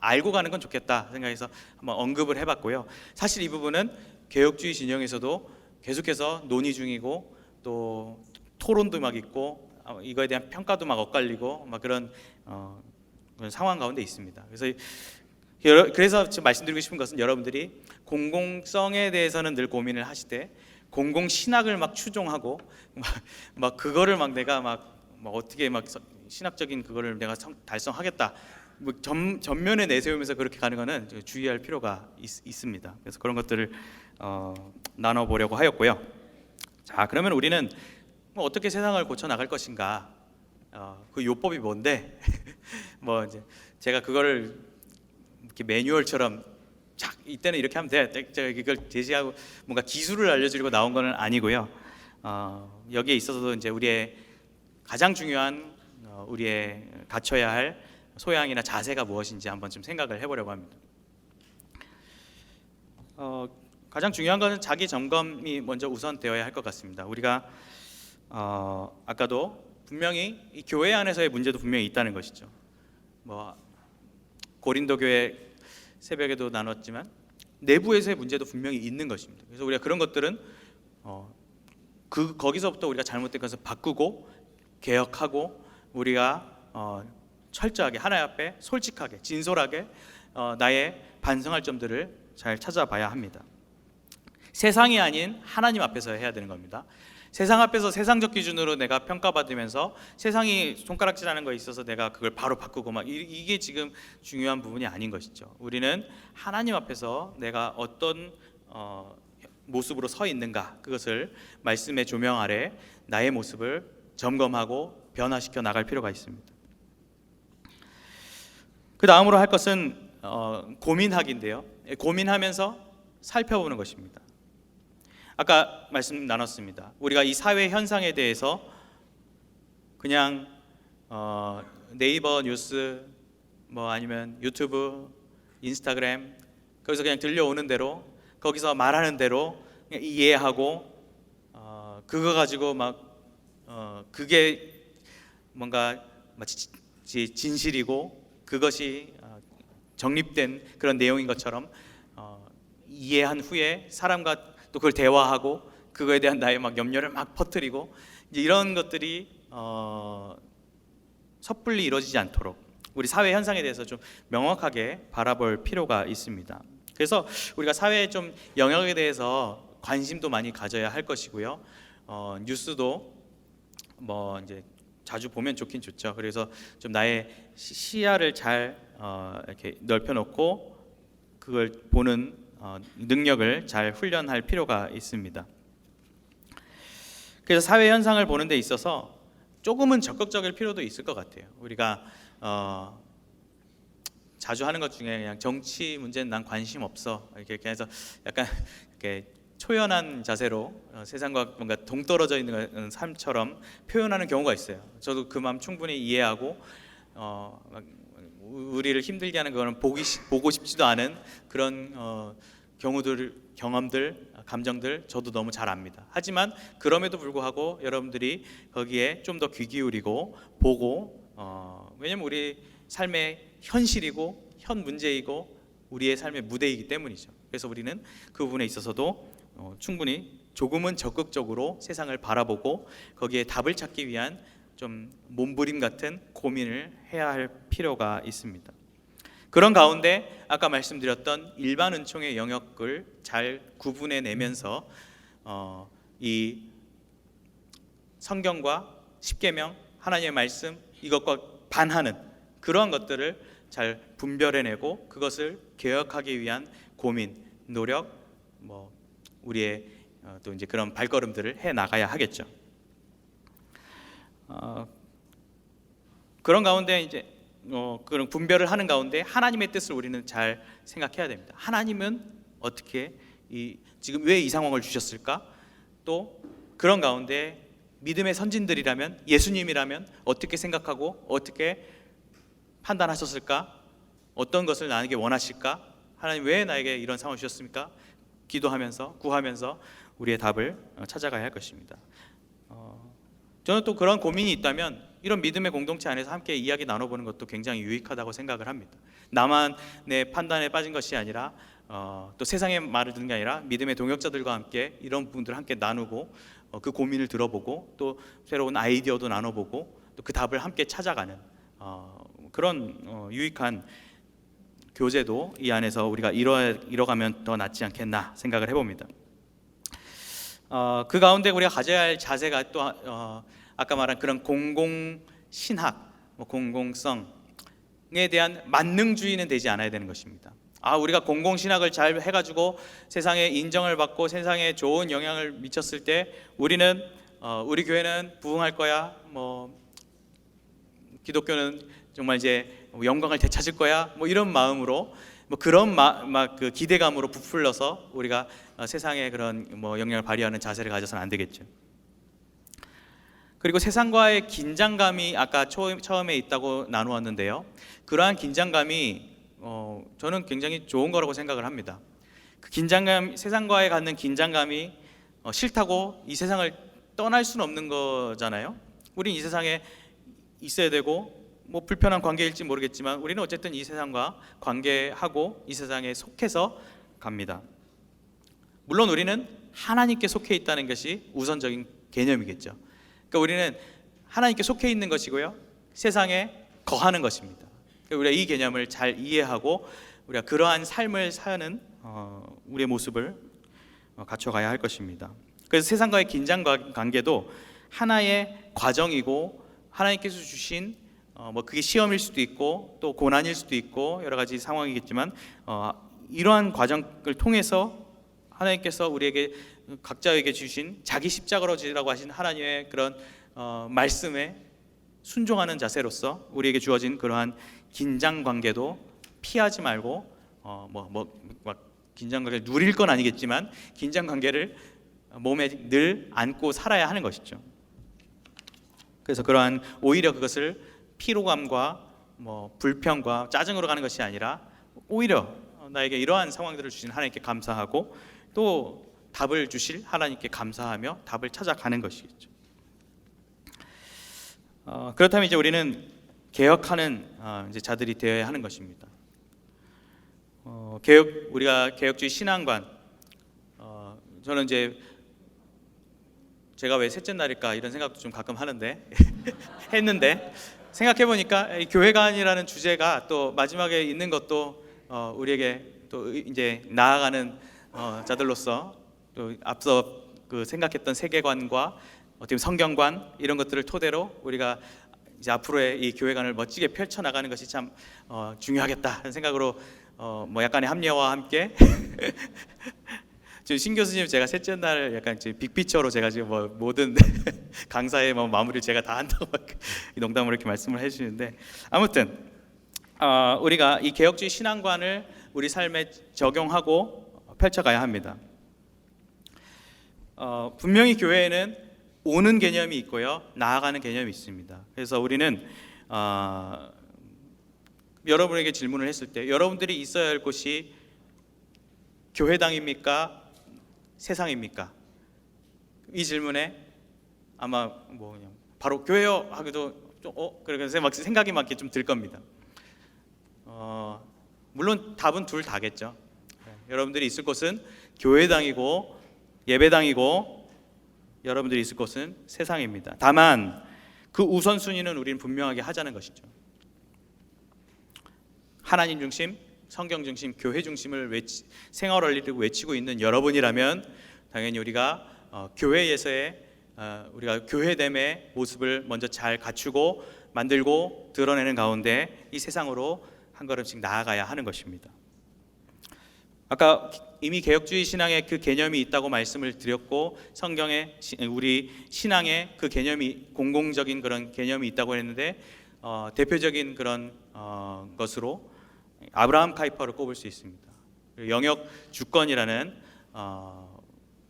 알고 가는 건 좋겠다 생각해서 한번 언급을 해봤고요. 사실 이 부분은 개혁주의 진영에서도 계속해서 논의 중이고, 또 토론도 막 있고, 이거에 대한 평가도 막 엇갈리고 막 그런 상황 가운데 있습니다. 그래서 지금 말씀드리고 싶은 것은, 여러분들이 공공성에 대해서는 늘 고민을 하시되 공공신학을 막 추종하고 막 그거를 막 내가 막 어떻게 막 신학적인 그거를 내가 달성하겠다, 뭐 전면에 내세우면서 그렇게 가는 거는 주의할 필요가 있습니다. 그래서 그런 것들을 나눠보려고 하였고요. 자, 그러면 우리는 뭐 어떻게 세상을 고쳐 나갈 것인가? 그 요법이 뭔데? 뭐 이제 제가 그거를 이렇게 매뉴얼처럼 이때는 이렇게 하면 돼, 제가 이걸 제시하고 뭔가 기술을 알려주려고 나온 건 아니고요. 여기에 있어서도 이제 우리의 가장 중요한 우리의 갖춰야 할 소양이나 자세가 무엇인지 한번 좀 생각을 해보려고 합니다. 가장 중요한 것은 자기 점검이 먼저 우선되어야 할 것 같습니다. 우리가 아까도 분명히 이 교회 안에서의 문제도 분명히 있다는 것이죠. 뭐 고린도 교회 새벽에도 나눴지만 내부에서의 문제도 분명히 있는 것입니다. 그래서 우리가 그런 것들은 거기서부터 우리가 잘못된 것을 바꾸고 개혁하고, 우리가 철저하게 하나님 앞에 솔직하게 진솔하게 나의 반성할 점들을 잘 찾아봐야 합니다. 세상이 아닌 하나님 앞에서 해야 되는 겁니다. 세상 앞에서 세상적 기준으로 내가 평가받으면서 세상이 손가락질하는 거에 있어서 내가 그걸 바로 바꾸고 막 이게 지금 중요한 부분이 아닌 것이죠. 우리는 하나님 앞에서 내가 어떤 모습으로 서 있는가, 그것을 말씀의 조명 아래 나의 모습을 점검하고 변화시켜 나갈 필요가 있습니다. 그 다음으로 할 것은 고민하기인데요. 고민하면서 살펴보는 것입니다. 아까 말씀 나눴습니다. 우리가 이 사회 현상에 대해서 그냥 네이버 뉴스, 뭐 아니면 유튜브, 인스타그램, 거기서 그냥 들려오는 대로, 거기서 말하는 대로 그냥 이해하고 그거 가지고 막 그게 뭔가 마치 진실이고 그것이 정립된 그런 내용인 것처럼 이해한 후에 사람과 또 그걸 대화하고 그거에 대한 나의 막 염려를 막 퍼뜨리고, 이제 이런 것들이 섣불리 이루어지지 않도록 우리 사회 현상에 대해서 좀 명확하게 바라볼 필요가 있습니다. 그래서 우리가 사회의 좀 영역에 대해서 관심도 많이 가져야 할 것이고요. 뉴스도 뭐 이제 자주 보면 좋긴 좋죠. 그래서 좀 나의 시야를 잘 이렇게 넓혀놓고 그걸 보는 능력을 잘 훈련할 필요가 있습니다. 그래서 사회 현상을 보는 데 있어서 조금은 적극적일 필요도 있을 것 같아요. 우리가 자주 하는 것 중에 그냥 정치 문제는 난 관심 없어 이렇게 해서 약간 이렇게 초연한 자세로 세상과 뭔가 동떨어져 있는 삶처럼 표현하는 경우가 있어요. 저도 그 마음 충분히 이해하고 우리를 힘들게 하는 거는 보고 싶지도 않은 그런 경험들, 감정들 저도 너무 잘 압니다. 하지만 그럼에도 불구하고 여러분들이 거기에 좀 더 귀 기울이고 보고, 왜냐면 우리 삶의 현실이고 현 문제이고 우리의 삶의 무대이기 때문이죠. 그래서 우리는 그 부분에 있어서도 충분히 조금은 적극적으로 세상을 바라보고 거기에 답을 찾기 위한 좀 몸부림 같은 고민을 해야 할 필요가 있습니다. 그런 가운데 아까 말씀드렸던 일반 은총의 영역을 잘 구분해 내면서 이 성경과 십계명, 하나님의 말씀 이것과 반하는 그러한 것들을 잘 분별해내고 그것을 개혁하기 위한 고민, 노력, 우리의 또 이제 그런 발걸음들을 해 나가야 하겠죠. 그런 가운데 이제 그런 분별을 하는 가운데 하나님의 뜻을 우리는 잘 생각해야 됩니다. 하나님은 어떻게 지금 왜 이 상황을 주셨을까? 또 그런 가운데 믿음의 선진들이라면, 예수님이라면 어떻게 생각하고 어떻게 판단하셨을까? 어떤 것을 나에게 원하실까? 하나님 왜 나에게 이런 상황을 주셨습니까? 기도하면서 구하면서 우리의 답을 찾아가야 할 것입니다. 저는 또 그런 고민이 있다면 이런 믿음의 공동체 안에서 함께 이야기 나눠보는 것도 굉장히 유익하다고 생각을 합니다. 나만 내 판단에 빠진 것이 아니라 또 세상의 말을 듣는 게 아니라 믿음의 동역자들과 함께 이런 부분들을 함께 나누고 그 고민을 들어보고 또 새로운 아이디어도 나눠보고 또 그 답을 함께 찾아가는 그런 유익한 교제도 이 안에서 우리가 이뤄가면 더 낫지 않겠나 생각을 해봅니다. 그 가운데 우리가 가져야 할 자세가 또 아까 말한 그런 공공신학, 공공성에 대한 만능주의는 되지 않아야 되는 것입니다. 우리가 공공신학을 잘 해가지고 세상에 인정을 받고 세상에 좋은 영향을 미쳤을 때 우리는 우리 교회는 부흥할 거야, 기독교는 정말 이제 영광을 되찾을 거야, 이런 마음으로 그런 그 기대감으로 부풀려서 우리가 세상에 그런 영향을 발휘하는 자세를 가져서는 안 되겠죠. 그리고 세상과의 긴장감이 아까 처음에 있다고 나누었는데요. 그러한 긴장감이 저는 굉장히 좋은 거라고 생각을 합니다. 그 긴장감, 세상과의 갖는 긴장감이 싫다고 이 세상을 떠날 수는 없는 거잖아요. 우린 이 세상에 있어야 되고 불편한 관계일지 모르겠지만 우리는 어쨌든 이 세상과 관계하고 이 세상에 속해서 갑니다. 물론 우리는 하나님께 속해 있다는 것이 우선적인 개념이겠죠. 그러니까 우리는 하나님께 속해 있는 것이고요, 세상에 거하는 것입니다. 그러니까 우리가 이 개념을 잘 이해하고 우리가 그러한 삶을 사는 우리의 모습을 갖춰가야 할 것입니다. 그래서 세상과의 긴장 관계도 하나의 과정이고 하나님께서 주신 그게 시험일 수도 있고 또 고난일 수도 있고 여러 가지 상황이겠지만 이러한 과정을 통해서 하나님께서 우리에게 각자에게 주신 자기 십자가로 지라고 하신 하나님의 그런 말씀에 순종하는 자세로서 우리에게 주어진 그러한 긴장 관계도 피하지 말고 긴장 관계를 누릴 건 아니겠지만 긴장 관계를 몸에 늘 안고 살아야 하는 것이죠. 그래서 그러한 오히려 그것을 피로감과 불평과 짜증으로 가는 것이 아니라 오히려 나에게 이러한 상황들을 주신 하나님께 감사하고 또 답을 주실 하나님께 감사하며 답을 찾아가는 것이겠죠. 그렇다면 이제 우리는 개혁하는 이제 자들이 되어야 하는 것입니다. 우리가 개혁주의 신앙관, 저는 이제 제가 왜 셋째 날일까 이런 생각도 좀 가끔 하는데 했는데 생각해 보니까 교회관이라는 주제가 또 마지막에 있는 것도 우리에게 또 이제 나아가는 자들로서 또 앞서 그 생각했던 세계관과 어떻게 성경관 이런 것들을 토대로 우리가 이제 앞으로의 이 교회관을 멋지게 펼쳐 나가는 것이 참 중요하겠다 하는 생각으로 약간의 합리화와 함께 지금 신 교수님 제가 셋째 날 약간 지금 빅피처로 제가 지금 모든 강사의 마무리를 제가 다 한다고 농담으로 이렇게 말씀을 해주시는데 아무튼 우리가 이 개혁주의 신앙관을 우리 삶에 적용하고 펼쳐가야 합니다. 분명히 교회에는 오는 개념이 있고요, 나아가는 개념이 있습니다. 그래서 우리는 여러분에게 질문을 했을 때 여러분들이 있어야 할 곳이 교회당입니까? 세상입니까? 이 질문에 아마 그냥 바로 교회요 하기도 좀 그래서 막 생각이 막 좀 들 겁니다. 물론 답은 둘 다겠죠. 여러분들이 있을 곳은 교회당이고 예배당이고 여러분들이 있을 곳은 세상입니다. 다만 그 우선순위는 우리는 분명하게 하자는 것이죠. 하나님 중심, 성경 중심, 교회 중심을 생활 원리를 외치고 있는 여러분이라면 당연히 우리가 교회에서의 우리가 교회됨의 모습을 먼저 잘 갖추고 만들고 드러내는 가운데 이 세상으로 한 걸음씩 나아가야 하는 것입니다. 아까 이미 개혁주의 신앙에 그 개념이 있다고 말씀을 드렸고 성경에 우리 신앙에 그 개념이 공공적인 그런 개념이 있다고 했는데 대표적인 그런 것으로 아브라함 카이퍼를 꼽을 수 있습니다. 영역 주권이라는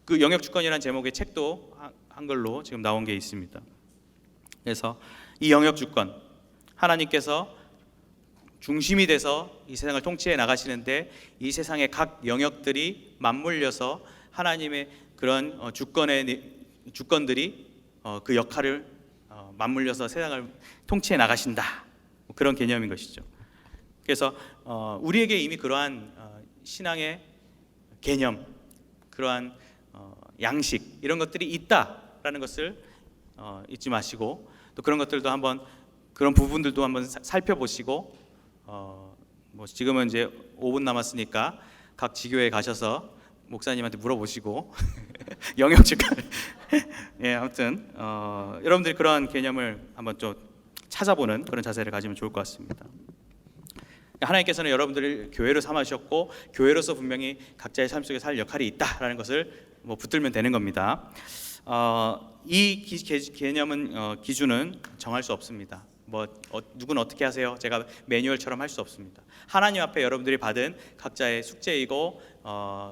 그 영역 주권이라는 제목의 책도 한글로 지금 나온 게 있습니다. 그래서 이 영역 주권, 하나님께서 중심이 돼서 이 세상을 통치해 나가시는데 이 세상의 각 영역들이 맞물려서 하나님의 그런 주권들이 그 역할을 맞물려서 세상을 통치해 나가신다, 그런 개념인 것이죠. 그래서 우리에게 이미 그러한 신앙의 개념, 그러한 양식 이런 것들이 있다라는 것을 잊지 마시고 또 그런 것들도 한번 그런 부분들도 한번 살펴보시고 뭐 지금은 이제 5분 남았으니까 각 지교에 가셔서 목사님한테 물어보시고 영역 주권 예, 아무튼 여러분들이 그러한 개념을 한번 좀 찾아보는 그런 자세를 가지면 좋을 것 같습니다. 하나님께서는 여러분들을 교회로 삼으셨고 교회로서 분명히 각자의 삶 속에 살 역할이 있다라는 것을 뭐 붙들면 되는 겁니다. 이 개념은 기준은 정할 수 없습니다. 뭐 누구는 어떻게 하세요? 제가 매뉴얼처럼 할 수 없습니다. 하나님 앞에 여러분들이 받은 각자의 숙제이고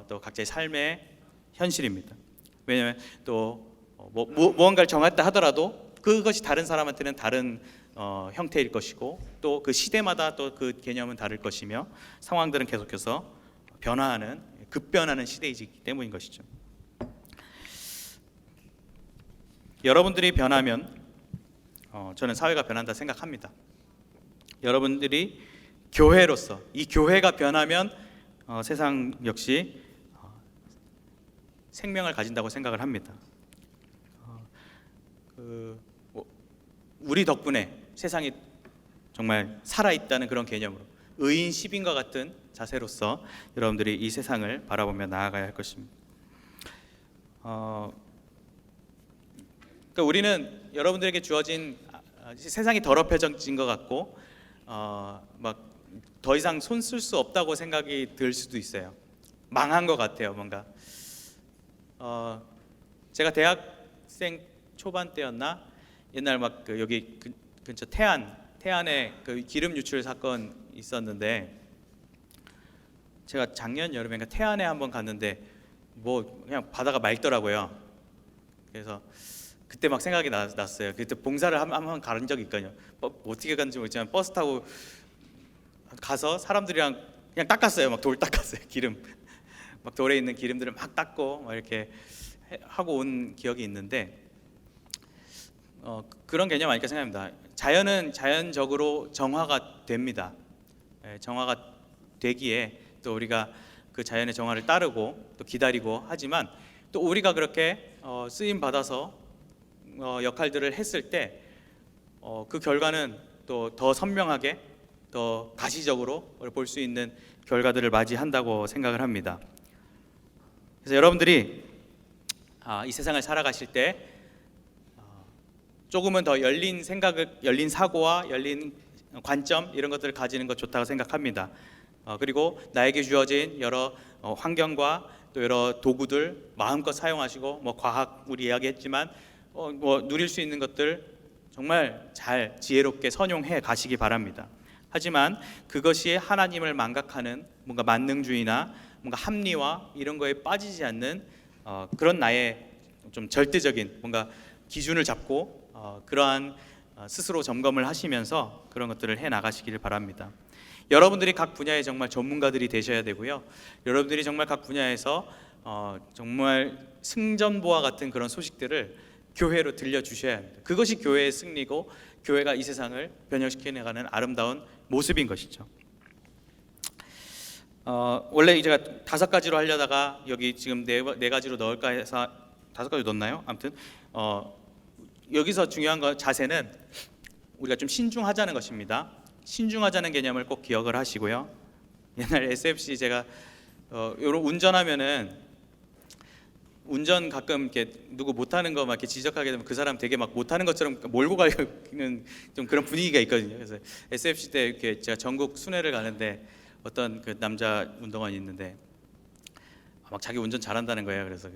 또 각자의 삶의 현실입니다. 왜냐하면 또 무언가를 정했다 하더라도 그것이 다른 사람한테는 다른 형태일 것이고 또 그 시대마다 또 그 개념은 다를 것이며 상황들은 계속해서 변화하는 급변하는 시대이기 때문인 것이죠. 여러분들이 변하면 저는 사회가 변한다 생각합니다. 여러분들이 교회로서 이 교회가 변하면 세상 역시 생명을 가진다고 생각을 합니다. 우리 덕분에 세상이 정말 살아있다는 그런 개념으로 의인 시민과 같은 자세로서 여러분들이 이 세상을 바라보며 나아가야 할 것입니다. 그러니까 우리는 여러분들에게 주어진 세상이 더럽혀진 것 같고 막 더 이상 손 쓸 수 없다고 생각이 들 수도 있어요. 망한 것 같아요, 뭔가. 제가 대학생 초반 때였나 옛날 막 그 여기 근처 태안에 그 기름 유출 사건 있었는데 제가 작년 여름에 태안에 한번 갔는데 뭐 그냥 바다가 맑더라고요. 그래서 그때 막 생각이 났어요. 그때 봉사를 한번 가는 적이 있거든요. 어떻게 갔는지 모르지만 버스 타고 가서 사람들이랑 그냥 닦았어요. 막 돌 닦았어요. 기름 막 돌에 있는 기름들을 막 닦고 막 이렇게 하고 온 기억이 있는데 그런 개념 아닐까 생각합니다. 자연은 자연적으로 정화가 됩니다. 정화가 되기에 또 우리가 그 자연의 정화를 따르고 또 기다리고 하지만 또 우리가 그렇게 쓰임 받아서 역할들을 했을 때 그 결과는 또 더 선명하게 더 가시적으로 볼 수 있는 결과들을 맞이한다고 생각을 합니다. 그래서 여러분들이 이 세상을 살아가실 때 조금은 더 열린 생각을, 열린 사고와 열린 관점 이런 것들을 가지는 것 좋다고 생각합니다. 그리고 나에게 주어진 여러 환경과 또 여러 도구들 마음껏 사용하시고 뭐 과학 우리 이야기했지만 뭐 누릴 수 있는 것들 정말 잘 지혜롭게 선용해 가시기 바랍니다. 하지만 그것이 하나님을 망각하는 뭔가 만능주의나 뭔가 합리화 이런 거에 빠지지 않는 그런 나의 좀 절대적인 뭔가 기준을 잡고 그러한 스스로 점검을 하시면서 그런 것들을 해 나가시기를 바랍니다. 여러분들이 각 분야의 정말 전문가들이 되셔야 되고요. 여러분들이 정말 각 분야에서 정말 승전보와 같은 그런 소식들을 교회로 들려주셔야 합니다. 그것이 교회의 승리고 교회가 이 세상을 변혁시켜 나가는 아름다운 모습인 것이죠. 원래 제가 5가지로 하려다가 여기 지금 네 가지로 넣을까 해서 5가지 넣었나요? 아무튼 여기서 중요한 거 자세는 우리가 좀 신중하자는 것입니다. 신중하자는 개념을 꼭 기억을 하시고요. 옛날 SFC 제가 요런 운전하면은 운전 가끔 이렇게 누구 못하는 거 막 이렇게 지적하게 되면 그 사람 되게 막 못하는 것처럼 몰고 가는 좀 그런 분위기가 있거든요. 그래서 SFC 때 이렇게 제가 전국 순회를 가는데 어떤 그 남자 운동원이 있는데 막 자기 운전 잘한다는 거예요. 그래서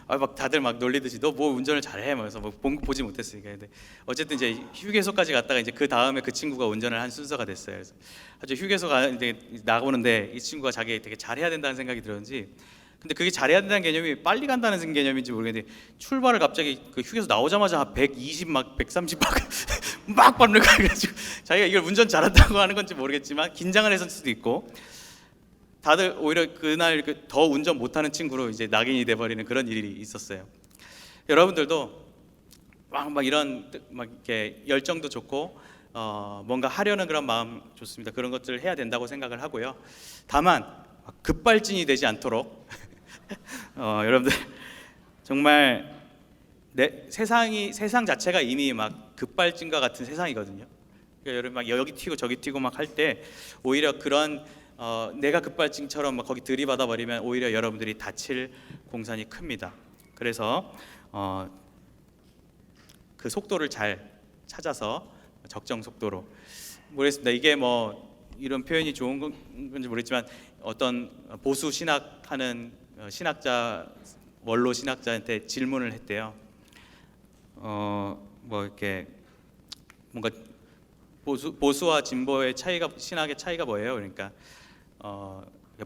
막 다들 막 놀리듯이 너 뭐 운전을 잘해? 그래서 뭐 보지 못했으니까. 근데 어쨌든 이제 휴게소까지 갔다가 이제 그 다음에 그 친구가 운전을 한 순서가 됐어요. 그래서 아주 휴게소가 이제 나오는데 이 친구가 자기 되게 잘해야 된다는 생각이 들었는지, 근데 그게 잘해야 된다는 개념이 빨리 간다는 개념인지 모르겠는데 출발을 갑자기 그 휴게소 나오자마자 120 막 130 막 밟는 거야. 그래가지고 자기가 이걸 운전 잘한다고 하는 건지 모르겠지만 긴장을 했을 수도 있고, 다들 오히려 그날 더 운전 못하는 친구로 이제 낙인이 돼버리는 그런 일이 있었어요. 여러분들도 막 이런 막 이렇게 열정도 좋고 뭔가 하려는 그런 마음 좋습니다. 그런 것들을 해야 된다고 생각을 하고요. 다만 급발진이 되지 않도록 여러분들 정말 세상 자체가 이미 막 급발진과 같은 세상이거든요. 그러니까 여러분 막 여기 튀고 저기 튀고 막 할 때 오히려 그런 내가 급발진처럼 막 거기 들이받아 버리면 오히려 여러분들이 다칠 공산이 큽니다. 그래서 그 속도를 잘 찾아서 적정 속도로, 모르겠습니다. 이게 뭐 이런 표현이 좋은 건지 모르겠지만 어떤 보수 신학하는 신학자, 원로 신학자한테 질문을 했대요. 뭐 이렇게 뭔가 보수와 진보의 차이가, 신학의 차이가 뭐예요? 그러니까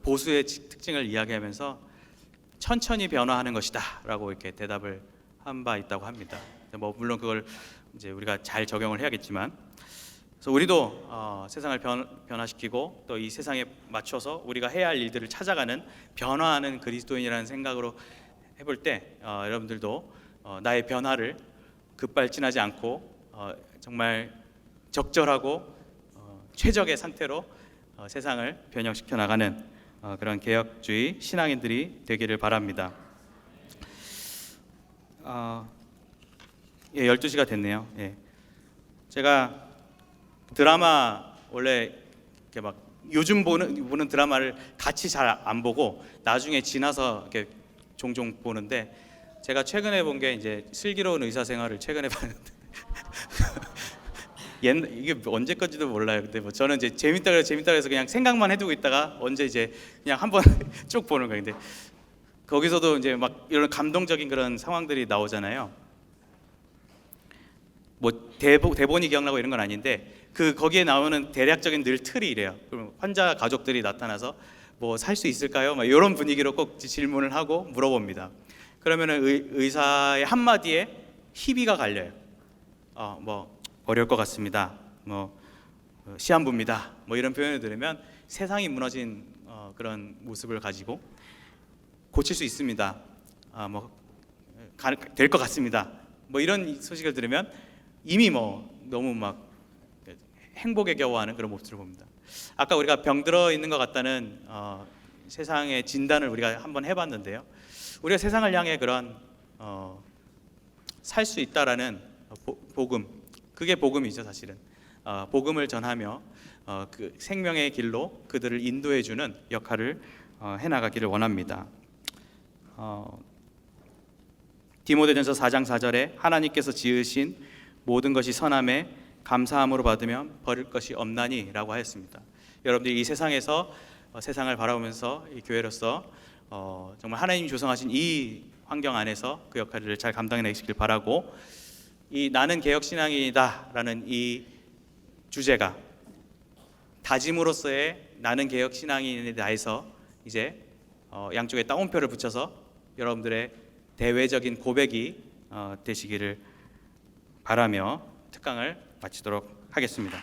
보수의 특징을 이야기하면서 천천히 변화하는 것이다라고 이렇게 대답을 한 바 있다고 합니다. 뭐 물론 그걸 이제 우리가 잘 적용을 해야겠지만, 그래서 우리도 세상을 변화시키고 또 이 세상에 맞춰서 우리가 해야 할 일들을 찾아가는 변화하는 그리스도인이라는 생각으로 해볼 때 여러분들도 나의 변화를 급발진하지 않고 정말 적절하고 최적의 상태로 세상을 변형시켜 나가는 그런 개혁주의 신앙인들이 되기를 바랍니다. 예, 12시가 됐네요. 예. 제가 드라마 원래 이렇게 막 요즘 보는 드라마를 같이 잘 안 보고 나중에 지나서 이렇게 종종 보는데, 제가 최근에 본 게 이제 슬기로운 의사생활을 최근에 봤는데 이게 언제 건지도 몰라요. 근데 뭐 저는 이제 재밌다 그래서 그냥 생각만 해두고 있다가 언제 이제 그냥 한번 쭉 보는 거예요. 근데 거기서도 이제 막 이런 감동적인 그런 상황들이 나오잖아요. 뭐 대본이 기억나고 이런 건 아닌데 거기에 나오는 대략적인 늘 틀이 이래요. 그럼 환자 가족들이 나타나서 뭐 살 수 있을까요? 막 이런 분위기로 꼭 질문을 하고 물어봅니다. 그러면은 의사의 한마디에 희비가 갈려요. 뭐 어려울 것 같습니다. 뭐 시한부입니다. 뭐 이런 표현을 들으면 세상이 무너진 그런 모습을 가지고 고칠 수 있습니다. 뭐 될 것 같습니다. 뭐 이런 소식을 들으면 이미 뭐 너무 막 행복에 겨워하는 그런 모습을 봅니다. 아까 우리가 병들어 있는 것 같다는 세상의 진단을 우리가 한번 해봤는데요. 우리가 세상을 향해 그런 살 수 있다라는 복음, 그게 복음이죠 사실은. 복음을 전하며 그 생명의 길로 그들을 인도해주는 역할을 해나가기를 원합니다. 디모데전서 4장 4절에 하나님께서 지으신 모든 것이 선함에 감사함으로 받으면 버릴 것이 없나니라고 하였습니다. 여러분들이 이 세상에서 세상을 바라보면서 이 교회로서 정말 하나님이 조성하신 이 환경 안에서 그 역할을 잘 감당해내시길 바라고, 이 나는 개혁신앙이다라는 이 주제가 다짐으로서의 나는 개혁신앙인에 대해서 이제 양쪽에 따옴표를 붙여서 여러분들의 대외적인 고백이 되시기를 바라며 특강을 마치도록 하겠습니다.